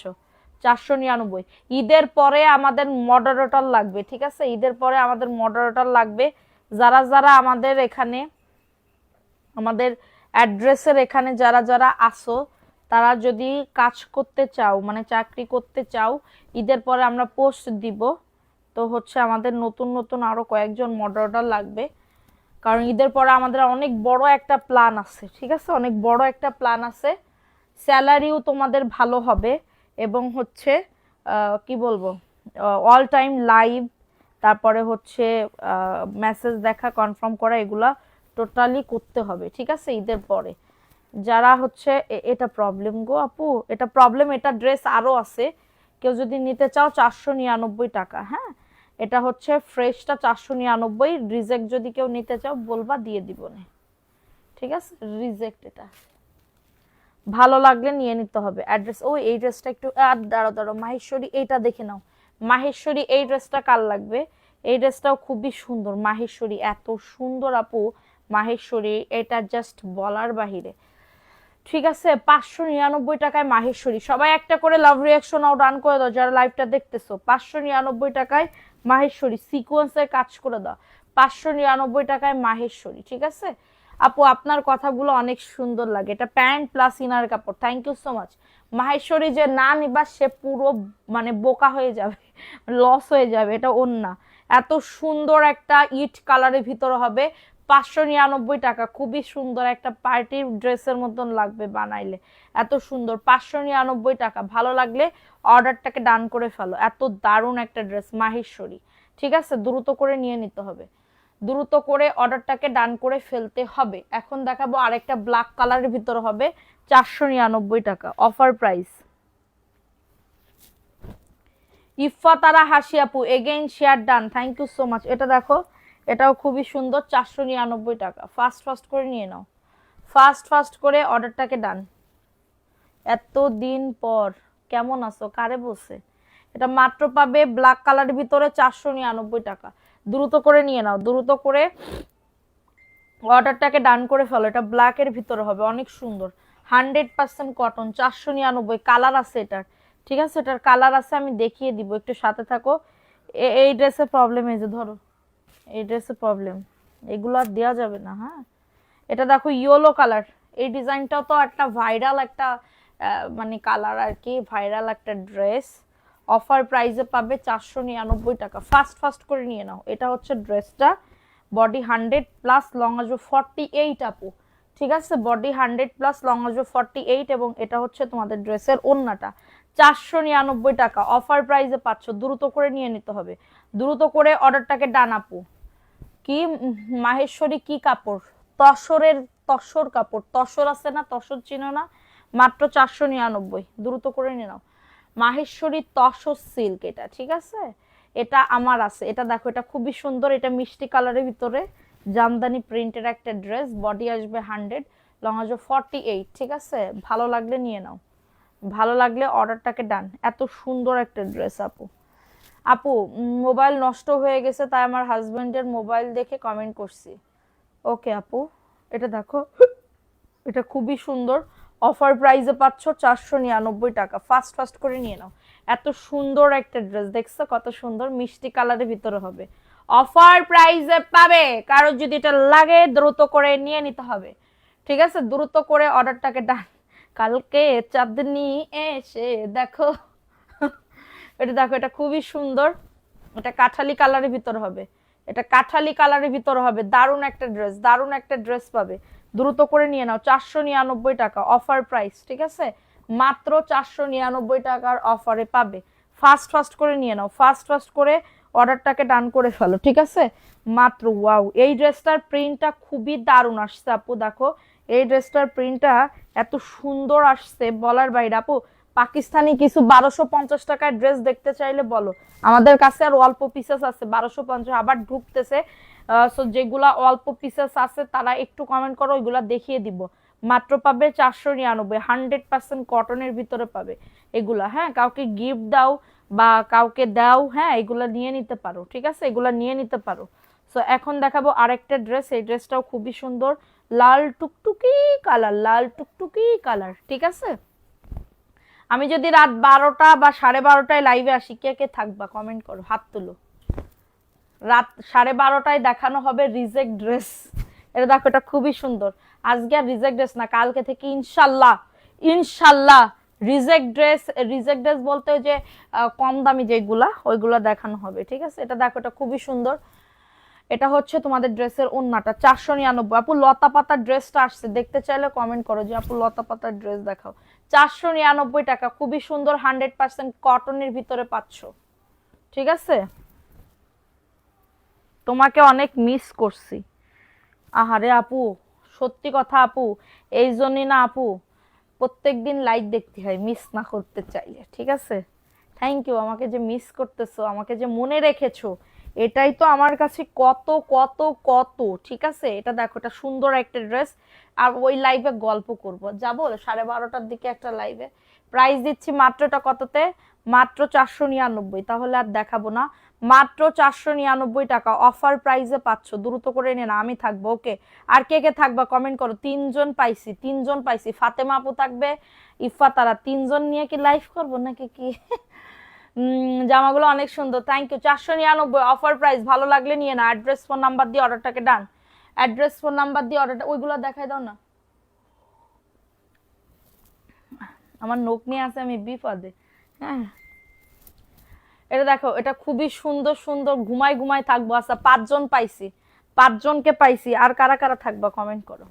Speaker 1: 499। ঈদের পরে আমাদের মডারেটর লাগবে, ঠিক আছে? ঈদের পরে আমাদের মডারেটর লাগবে। যারা যারা আমাদের এখানে, আমাদের অ্যাড্রেসের এখানে যারা যারা আসো, তারা যদি কাজ করতে চাও, মানে চাকরি করতে চাও, ঈদের পরে আমরা পোস্ট দিব। তো হচ্ছে আমাদের নতুন নতুন আরো কয়েকজন মডারেটর লাগবে, কারণ ঈদের পরে আমাদের অনেক বড় একটা প্ল্যান আছে, ঠিক আছে? অনেক বড় একটা প্ল্যান আছে। স্যালারিও তোমাদের ভালো হবে, এবং হচ্ছে কি বলবো, অল টাইম লাইভ, তারপরে হচ্ছে মেসেজ দেখা, কনফার্ম করা, এগুলা টোটালি করতে হবে, ঠিক আছে? ঈদের পরে যারা হচ্ছে এটা প্রবলেম গো আপু, এটা প্রবলেম। এটা ড্রেস আরো আছে, কেউ যদি নিতে চাও 499 টাকা। হ্যাঁ, এটা হচ্ছে ফ্রেশটা 499। রিজেক্ট যদি কেউ নিতে চাও বলবা, দিয়ে দিব না, ঠিক আছে? রিজেক্ট, এটা ভালো লাগলে নিয়ে নিতে হবে। অ্যাড্রেস, ও এই ড্রেসটা একটু দাঁড়ো দাঁড়ো, মাহেশ্বরী এইটা দেখে নাও। মাহেশ্বরী এই ড্রেসটা কার লাগবে? এই ড্রেসটাও খুবই সুন্দর। মাহেশ্বরী এত সুন্দর আপু, মাহেশ্বরী এটা জাস্ট বলার বাহিরে, ঠিক আছে? 599 টাকায় মাহেশ্বরী। সবাই একটা করে লাভ রিয়াকশন আও ডান করে দাও যারা লাইভটা দেখতেছো। 599 টাকায় মাহেশ্বরী, সিকোয়েন্সের কাজ করে দাও। 599 টাকায় মাহেশ্বরী, ঠিক আছে? আপু আপনার কথাগুলো অনেক সুন্দর লাগে, এটা প্যান্ট প্লাস ইনার কাপড়, thank you so much. Maheshwari যে না নিবা সে পুরো মানে বোকা হয়ে যাবে, লস হয়ে যাবে, এটা ওন্না। এত সুন্দর একটা ইট কালারের ভিতরে হবে, 599 টাকা, খুবই সুন্দর একটা পার্টির ড্রেসের মতন লাগবে বানাইলে, এত সুন্দর। 599 টাকা, ভালো লাগলে অর্ডারটাকে ডান করে ফেলো, এত দারুণ একটা ড্রেস মাহেশ্বরী। ঠিক আছে, দ্রুত করে নিয়ে নিতে হবে, দ্রুত করে অর্ডারটাকে ডান করে ফেলতে হবে। এখন দেখাবো আরেকটা ব্ল্যাক কালারের ভিতরে হবে, 499 টাকা, অফার প্রাইস। ইফাতারা হাসি আপু again share done, thank you so much. এটা দেখো, এটাও খুবই সুন্দর, 499 টাকা, ফাস্ট ফাস্ট করে নিয়ে নাও, ফাস্ট ফাস্ট করে অর্ডারটাকে ডান। এত দিন পর কেমন আছো, কারে বসে, এটা মাত্র পাবে ব্ল্যাক কালারের ভিতরে 499 টাকা, দ্রুত করে নিয়ে নাও, দ্রুত করে অর্ডারটাকে ডান করে ফেলো। এটা ব্ল্যাকের ভিতরে হবে, অনেক সুন্দর, 100% কটন, 499, কালার আছে এটার। ঠিক আছে, এটার কালার আছে, আমি দেখিয়ে দিব, একটু সাথে থাকো। এই ড্রেসের প্রবলেম, এই যে ধরো, এই ড্রেসের প্রবলেম, এগুলো আর দেওয়া যাবে না। হ্যাঁ, এটা দেখো ইয়েলো কালার, এই ডিজাইনটাও তো একটা ভাইরাল একটা মানে কালার আর কি, ভাইরাল একটা ড্রেস। অফার প্রাইসে পাবে 499 টাকা, ফাস্ট ফাস্ট করে নিয়ে নাও। এটা হচ্ছে ড্রেসটা, বডি 100+ লং আসবে 48 আপু। ঠিক আছে, বডি 100+ লং আসবে 48, এবং এটা হচ্ছে তোমাদের ড্রেসের ওড়নাটা, 499 টাকা, অফার প্রাইসে পাচ্ছ, দ্রুত করে নিয়ে নিতে হবে, দ্রুত করে অর্ডারটাকে ডান আপু। কি মাহেশ্বরী কি কাপড়, তসরের, তসর কাপড়, তসর আছে না, তসর চিনো না, মাত্র 499, দ্রুত করে নিয়ে নাও। মাহেশ্বরী তসর সিল্ক এটা, ঠিক আছে, এটা আমার আছে, এটা দেখো, এটা খুবই সুন্দর, এটা মিষ্টি কালারের ভিতরে জামদানি প্রিন্টের একটা ড্রেস, বডি আসবে 100, লং আসবে 48। ঠিক আছে, ভালো লাগলে নিয়ে নাও, ভালো লাগলে অর্ডারটাকে ডান। এত সুন্দর একটা ড্রেস আপু। আপু মোবাইল নষ্ট হয়ে গেছে, তাই আমার হাজবেন্ডের মোবাইল দেখে কমেন্ট করছি। ওকে আপু, এটা দেখো, এটা খুবই সুন্দর, অফার প্রাইসে পাচ্ছ 499 টাকা, ফাস্ট ফাস্ট করে নিয়ে নাও। এত সুন্দর একটা ড্রেস, দেখছো কত সুন্দর, মিষ্টি কালারের ভিতরে হবে, অফার প্রাইসে পাবে। কারো যদি এটা লাগে দ্রুত করে নিয়ে নিতে হবে। ঠিক আছে, দ্রুত করে অর্ডারটাকে ডান। কালকে চাঁদনি এসে দেখো, এটা দেখো, এটা খুবই সুন্দর, এটা কাঠালি কালারের ভিতর হবে, এটা কাঠালি কালারের ভিতর হবে, দারুণ একটা ড্রেস, দারুণ একটা ড্রেস পাবে, দ্রুত করে নিয়ে নাও, 499 টাকা, অফার প্রাইস। ঠিক আছে, মাত্র 499 টাকার অফারে পাবে, ফাস্ট ফাস্ট করে নিয়ে নাও, ফাস্ট ফাস্ট করে অর্ডারটাকে ডান করে ফেলো। ঠিক আছে, মাত্র, ওয়াও, এই ড্রেসটার প্রিন্টটা খুবই দারুণ আসছে আপু, দেখো এই ড্রেসটার প্রিন্টটা এত সুন্দর আসছে বলার বাইরে আপু। পাকিস্তানি কিছু 1250 টাকার ড্রেস দেখতে চাইলে বলো, আমাদের কাছে আর অল্প পিসেস আছে, 1250 আবার ঢুকতেছে। সো যেগুলা অল্প পিসেস আছে তারা একটু কমেন্ট করো, ওইগুলা দেখিয়ে দিব। মাত্র পাবে 499, 100% কটনের ভিতরে পাবে এগুলা। হ্যাঁ, কাউকে গিফট দাও বা কাউকে দাও, হ্যাঁ এগুলা নিয়ে নিতে পারো। ঠিক আছে, এগুলা নিয়ে নিতে পারো। সো এখন দেখাবো আরেকটা ড্রেস, এই ড্রেসটাও খুবই সুন্দর, লাল টুকটুকি কালার, লাল টুকটুকি কালার। ঠিক আছে, আমি যদি রাত 12টা বা 12:30টায় লাইভে আসি, কে কে থাকবা কমেন্ট করো, হাত তুলো। রাত 12:30টায় দেখানো হবে রিজেক্ট ড্রেস। এটা দেখো, এটা খুবই সুন্দর, আজকে আর রিজেক্ট ড্রেস না, কালকে থেকে ইনশাল্লাহ, ইনশাল্লাহ রিজেক্ট ড্রেস, রিজেক্ট ড্রেস বলতে যে কম দামি যেগুলা, ওইগুলা দেখানো হবে। ঠিক আছে, এটা দেখো, এটা খুবই সুন্দর, এটা হচ্ছে তোমাদের ড্রেসের ওন্নাটা, 499। আপু লতা পাতার ড্রেসটা আসছে, দেখতে চাইলে কমেন্ট করো যে আপু লতা পাতার ড্রেস দেখাও, 499 টাকা, খুবই সুন্দর, 100% কটনের ভিতরে পাচ্ছ। ঠিক আছে, তোমাকে অনেক মিস করছি। আহারে আপু, সত্যি কথা আপু, এই জন্যই না আপু প্রত্যেকদিন লাইভ দেখতে হয়, মিস না করতে চাইলে। ঠিক আছে, থ্যাংক ইউ, আমাকে যে মিস করতেছো, আমাকে যে মনে রেখেছো, এটাই তো আমার কাছে কত কত কত। ঠিক আছে, এটা দেখো, এটা সুন্দর একটা ড্রেস, আর ওই লাইভে গল্প করব, যাবো 12:30টার দিকে একটা লাইভে। প্রাইস দিচ্ছি মাত্র, এটা কততে, মাত্র 499, তাহলে আর দেখাবো না, মাত্র 499 টাকা, অফার প্রাইসে পাচ্ছ, দ্রুত করে নিয়ে না, আমি থাকবো। ওকে, আর কে কে থাকবা কমেন্ট করো। 3জন পাইছি, 3জন পাইছি, ফাতেমা আপু থাকবে, ইফা, তারা 3জন নিয়ে কি লাইভ করবো নাকি কি? জামাগুলো অনেক সুন্দর, থ্যাংক ইউ, 499 অফার প্রাইস, ভালো লাগলে নিয়ে না, অ্যাড্রেস ফোন নাম্বার দিয়ে অর্ডারটাকে ডান, অ্যাড্রেস ফোন নাম্বার দিয়ে অর্ডারটা, ওইগুলো দেখাই দাও না। আমার নোক নিয়ে আছে, আমি বিপদে। হ্যাঁ, এটা দেখো, এটা খুবই সুন্দর সুন্দর, ঘুমাই ঘুমাই থাকবো। আচ্ছা 5 জন পাইছি, 5 জনকে পাইছি। আর কারা কারা থাকবা কমেন্ট করো।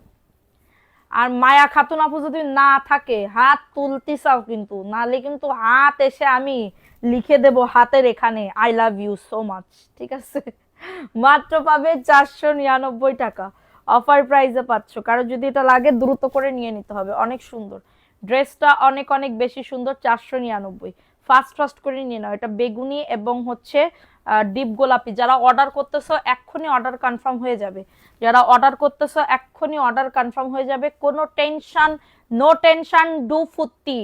Speaker 1: আর মায়া খাতুন আপু যদি না থাকে হাত তুলতে চাও কিন্তু, নালে কিন্তু হাত এসে আমি লিখে দেব হাতের এখানে I love you so much, ঠিক আছে? মাত্র পাবে 499 টাকা, অফার প্রাইসে পাচ্ছ। কারো যদি এটা লাগে দ্রুত করে নিয়ে নিতে হবে, অনেক সুন্দর ড্রেসটা, অনেক অনেক বেশি সুন্দর। 499, ফাস্ট ফাস্ট করে নিয়ে নাও। এটা বেগুনি এবং হচ্ছে ডিপ গোলাপি। যারা অর্ডার করতেছো এক্ষুনি অর্ডার কনফার্ম হয়ে যাবে, যারা অর্ডার করতেছো এক্ষুনি অর্ডার কনফার্ম হয়ে যাবে। কোনো টেনশন, নো টেনশন, ডু ফুর্তি,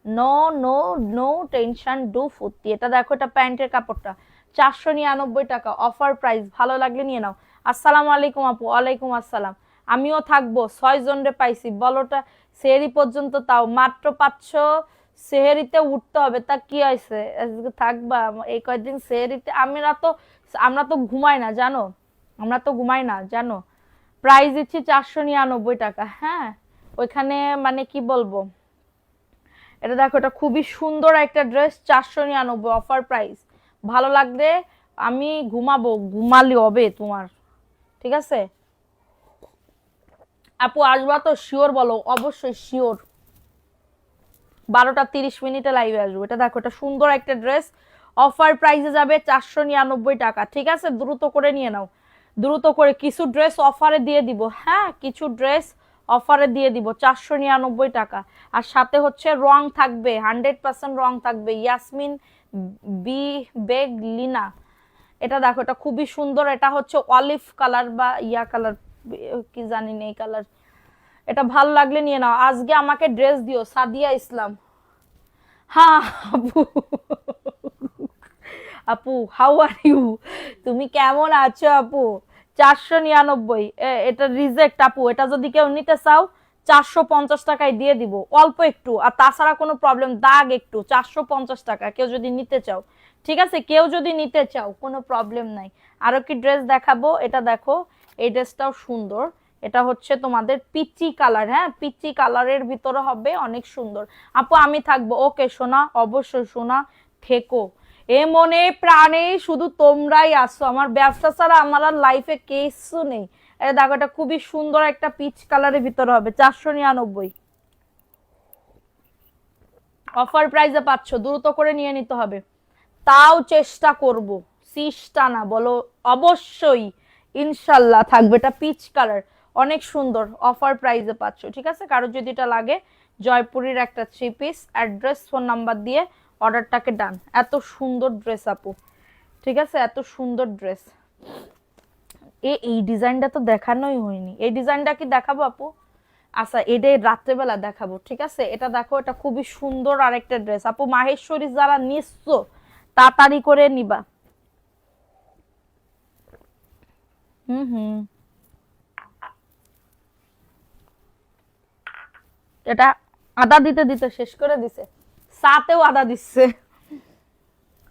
Speaker 1: no no no tension, do ফুর্তি। এটা দেখো, এটা প্যান্টের কাপড়টা, 499 টাকা, অফার প্রাইস। ভালো লাগলে নিয়ে নাও। আসসালামু আলাইকুম আপু। ওয়ালাইকুম আসসালাম। আমিও থাকবো, 6 জনরে পাইছি বলোটা সেহেরি পর্যন্ত, তাও মাত্র 500। সেহেরিতে উঠতে হবে, তা কি হয়েছে, থাকবা এই কয়েকদিন সেহেরিতে। আমরা তো ঘুমাই না জানো, আমরা তো ঘুমাই না জানো। প্রাইস দিচ্ছি 499 টাকা। হ্যাঁ, ওইখানে মানে কি বলবো, এটা দেখো, এটা খুবই সুন্দর একটা ড্রেস, 499 অফার প্রাইস। ভালো লাগলে আমি ঘুমাবো, ঘুমালি হবে তোমার, ঠিক আছে? আপু আসবা তো শিওর বলো, অবশ্যই শিওর। 12টা 30 মিনিটে লাইভে আসবো। এটা দেখো, এটা সুন্দর একটা ড্রেস, অফার প্রাইসে যাবে 499 টাকা, ঠিক আছে? দ্রুত করে নিয়ে নাও, দ্রুত করে। কিছু ড্রেস অফারে দিয়ে দিব, হ্যাঁ কিছু ড্রেস অফারে দিয়ে দিব, 499 টাকা। আর সাথে হচ্ছে রং থাকবে, 100% রং থাকবে। ইয়াসমিন বি বেগ লিনা, এটা দেখো, এটা খুবই সুন্দর। এটা হচ্ছে অলিভ কালার বা ইয়া কালার, কি জানি না এই কালার। এটা ভালো লাগলে নিয়ে নাও। আজকে আমাকে ড্রেস দিও, সাদিয়া ইসলাম। হ্যাঁ আপু, আপু হাউ আর ইউ, তুমি কেমন আছো আপু? 499, এটা রিজেক্ট আপু। এটা যদি কেউ নিতে চাও 450 টাকায় দিয়ে দিব, অল্প একটু। আর তাছাড়া কোনো প্রবলেম, দাগ একটু, 450 টাকা কেউ যদি নিতে চাও, ঠিক আছে? কেউ যদি নিতে চাও কোনো প্রবলেম নাই। আরো কি ড্রেস দেখাবো? এটা দেখো, এই ড্রেসটাও সুন্দর। এটা হচ্ছে তোমাদের পিচি কালার, হ্যাঁ পিচি কালারের ভিতরে হবে, অনেক সুন্দর। আপু আমি থাকবো, ওকে সোনা, অবশ্যই সোনা থেকো। এ মনে প্রাণে শুধু তোমরাই আসো, আমার ব্যবসা ছাড়া আমার আর লাইফে কিছু নেই। এটা দেখো, এটা খুবই সুন্দর একটা পিচ কালারের ভিতরে হবে, 499 অফার প্রাইসে পাচ্ছ, দ্রুত করে নিয়ে নিতে হবে। তাও চেষ্টা করব, সিস্টা না বলো, অবশ্যই ইনশাল্লাহ থাকবে। এটা পিচ কালার, অনেক সুন্দর, অফার প্রাইসে পাচ্ছ, ঠিক আছে? কারো যদি এটা লাগে, জয়পুরের একটা 3 পিস, অ্যাড্রেস ফোন নাম্বার দিয়ে অর্ডারটাকে ডান। এত সুন্দর ড্রেস আপু, ঠিক আছে? এত সুন্দর ড্রেস। এই ডিজাইনটা তো দেখানোই হয়নি, এই ডিজাইনটা কি দেখাবো আপু? আচ্ছা এটাই রাত্রেবেলা দেখাবো, ঠিক আছে? এটা দেখো, এটা খুবই সুন্দর আরেকটা ড্রেস আপু। মাহেশ্বরী যারা নিচ্ছ তাড়াতাড়ি করে নিবা। হুম হুম, এটা আদা দিতে দিতে শেষ করে দিছে, চাতেও আদা দিচ্ছে,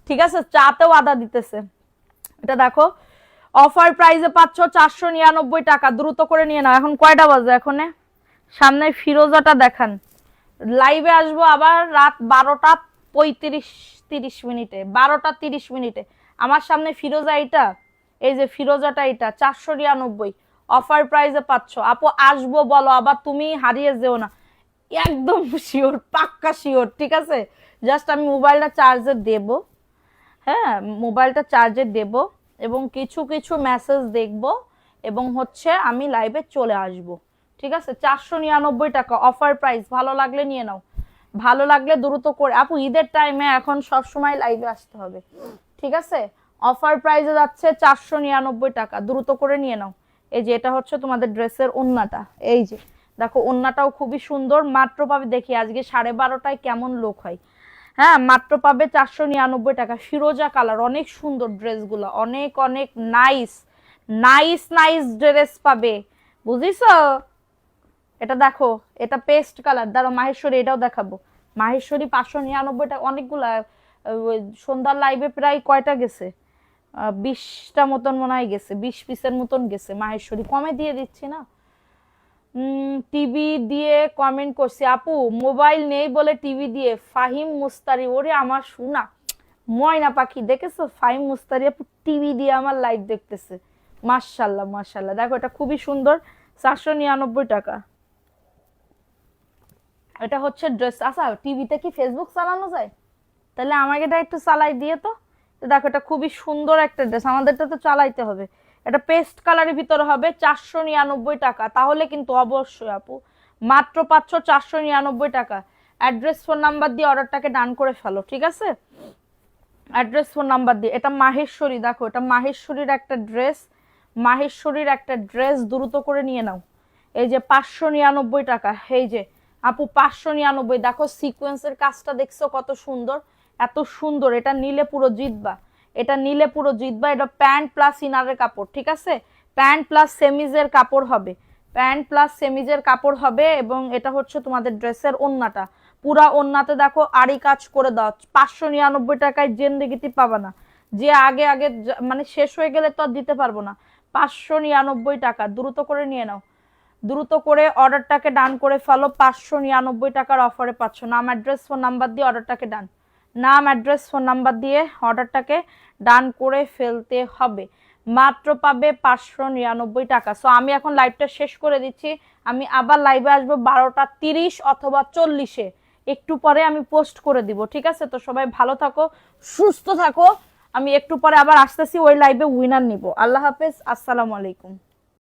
Speaker 1: ঠিক আছে? চাতেও আদা দিতেছে। এটা দেখো, অফার প্রাইসে পাচ্ছ 499 টাকা, দ্রুত করে নিয়ে নাও। এখন কয়টা বাজে? এখন সামনে ফিরোজাটা দেখান। লাইভে আসবো আবার রাত 12টা 35 30 মিনিটে, 12টা 30 মিনিটে। আমার সামনে ফিরোজা, এটা এই যে ফিরোজাটা, এটা 499 অফার প্রাইসে পাচ্ছ। আপু আসবো বলো, আবার তুমি হারিয়ে যেও না। একদম শিওর, পাক্কা শিওর, ঠিক আছে? জাস্ট আমি মোবাইলটা চার্জে দেব, হ্যাঁ মোবাইলটা চার্জে দেব, এবং কিছু কিছু মেসেজ দেখব, এবং হচ্ছে আমি লাইভে চলে আসব, ঠিক আছে? 499 টাকা অফার প্রাইস। ভালো লাগলে নিয়ে নাও, ভালো লাগলে দ্রুত করে। আপু ঈদের টাইমে এখন সব সময় লাইভে আসতে হবে, ঠিক আছে? অফার প্রাইসে যাচ্ছে 499 টাকা, দ্রুত করে নিয়ে নাও। এই যে এটা হচ্ছে তোমাদের ড্রেসের ওন্নাটা, এই যে দেখো ওন্নাটাও খুবই সুন্দর। মাত্র পাবে, দেখি আজকে 12:30টায় কেমন লোক হয়। হ্যাঁ মাত্র পাবে 499 টাকা, ফিরোজা কালার, অনেক সুন্দর ড্রেসগুলো, অনেক অনেক নাইস নাইস নাইস ড্রেস পাবে, বুঝিস? এটা দেখো, এটা পেস্ট কালার। দাঁড়ো মাহেশ্বরী এটাও দেখাবো। মাহেশ্বরী 599 টাকা, অনেকগুলা। সন্ধ্যার লাইভে প্রায় কয়টা গেছে? 20টা মতন মনে হয় গেছে, 20 পিসের মতন গেছে মাহেশ্বরী, কমে দিয়ে দিচ্ছি না। টিভি দিয়ে কমেন্ট করছি আপু, মোবাইল নেই বলে টিভি দিয়ে। ফাহিম মুস্তারি, ওরে আমার শোনা ময়না পাখি, দেখেছো ফাহিম মুস্তারি আপু টিভি দিয়ে আমার লাইভ দেখতেছে। মাশাল্লাহ মাশাল্লাহ, দেখো এটা খুবই সুন্দর, 499 টাকা। এটা হচ্ছে ড্রেস। আচ্ছা টিভিতে কি ফেসবুক চালানো যায়? তাহলে আমাকে এটা একটু চালাই দিয়ে তো। দেখো এটা খুবই সুন্দর একটা ড্রেস, আমাদেরটা তো চালাইতে হবে। এটা পেস্ট কালারের ভিতরে হবে, 499 টাকা। তাহলে কিন্তু অবশ্যই আপু মাত্র পাচ্ছ 499 টাকা। অ্যাড্রেস ফোন নাম্বার দিয়ে অর্ডারটাকে ডান করে ফেলো, ঠিক আছে? অ্যাড্রেস ফোন নাম্বার দিয়ে। এটা মাহেশ্বরী, দেখো এটা মাহেশ্বরীর একটা ড্রেস, মাহেশ্বরীর একটা ড্রেস, দ্রুত করে নিয়ে নাও। এই যে 599 টাকা, এই যে আপু 599। দেখো সিকোয়েন্সের কাজটা দেখছো কত সুন্দর, এত সুন্দর। এটা নিলে পুরো জিতবা, এটা নিলে পুরো জিতবা। এটা প্যান্ট প্লাস ইনারের কাপড়, ঠিক আছে? প্যান্ট প্লাস সেমিজের কাপড় হবে, প্যান্ট প্লাস সেমিজের কাপড় হবে। এবং এটা হচ্ছে তোমাদের ড্রেসের ওন্নাটা, পুরা ওন্নাতে দেখো আড়ি কাজ করে দাও। 599 টাকায় জিন্দেগিতে পাবা না। যে আগে আগে মানে শেষ হয়ে গেলে তো আর দিতে পারবো না। 599 টাকা, দ্রুত করে নিয়ে নাও, দ্রুত করে অর্ডারটাকে ডান করে ফেলো। 599 টাকার অফারে পাচ্ছ। নাম অ্যাড্রেস ফোন নাম্বার দিয়ে অর্ডারটাকে ডান, নাম অ্যাড্রেস ফোন নাম্বার দিয়ে অর্ডারটাকে ডান করে ফেলতে হবে। মাত্র পাবে 599 টাকা। সো আমি এখন লাইভটা শেষ করে দিচ্ছি, আমি আবার লাইভে আসবো 12টা 30 অথবা 40-এ, একটু পরে আমি পোস্ট করে দিব, ঠিক আছে? তো সবাই ভালো থাকো, সুস্থ থাকো। আমি একটু পরে আবার আসতেছি, ওই লাইভে উইনার নিব। আল্লাহ হাফেজ, আসসালামু আলাইকুম।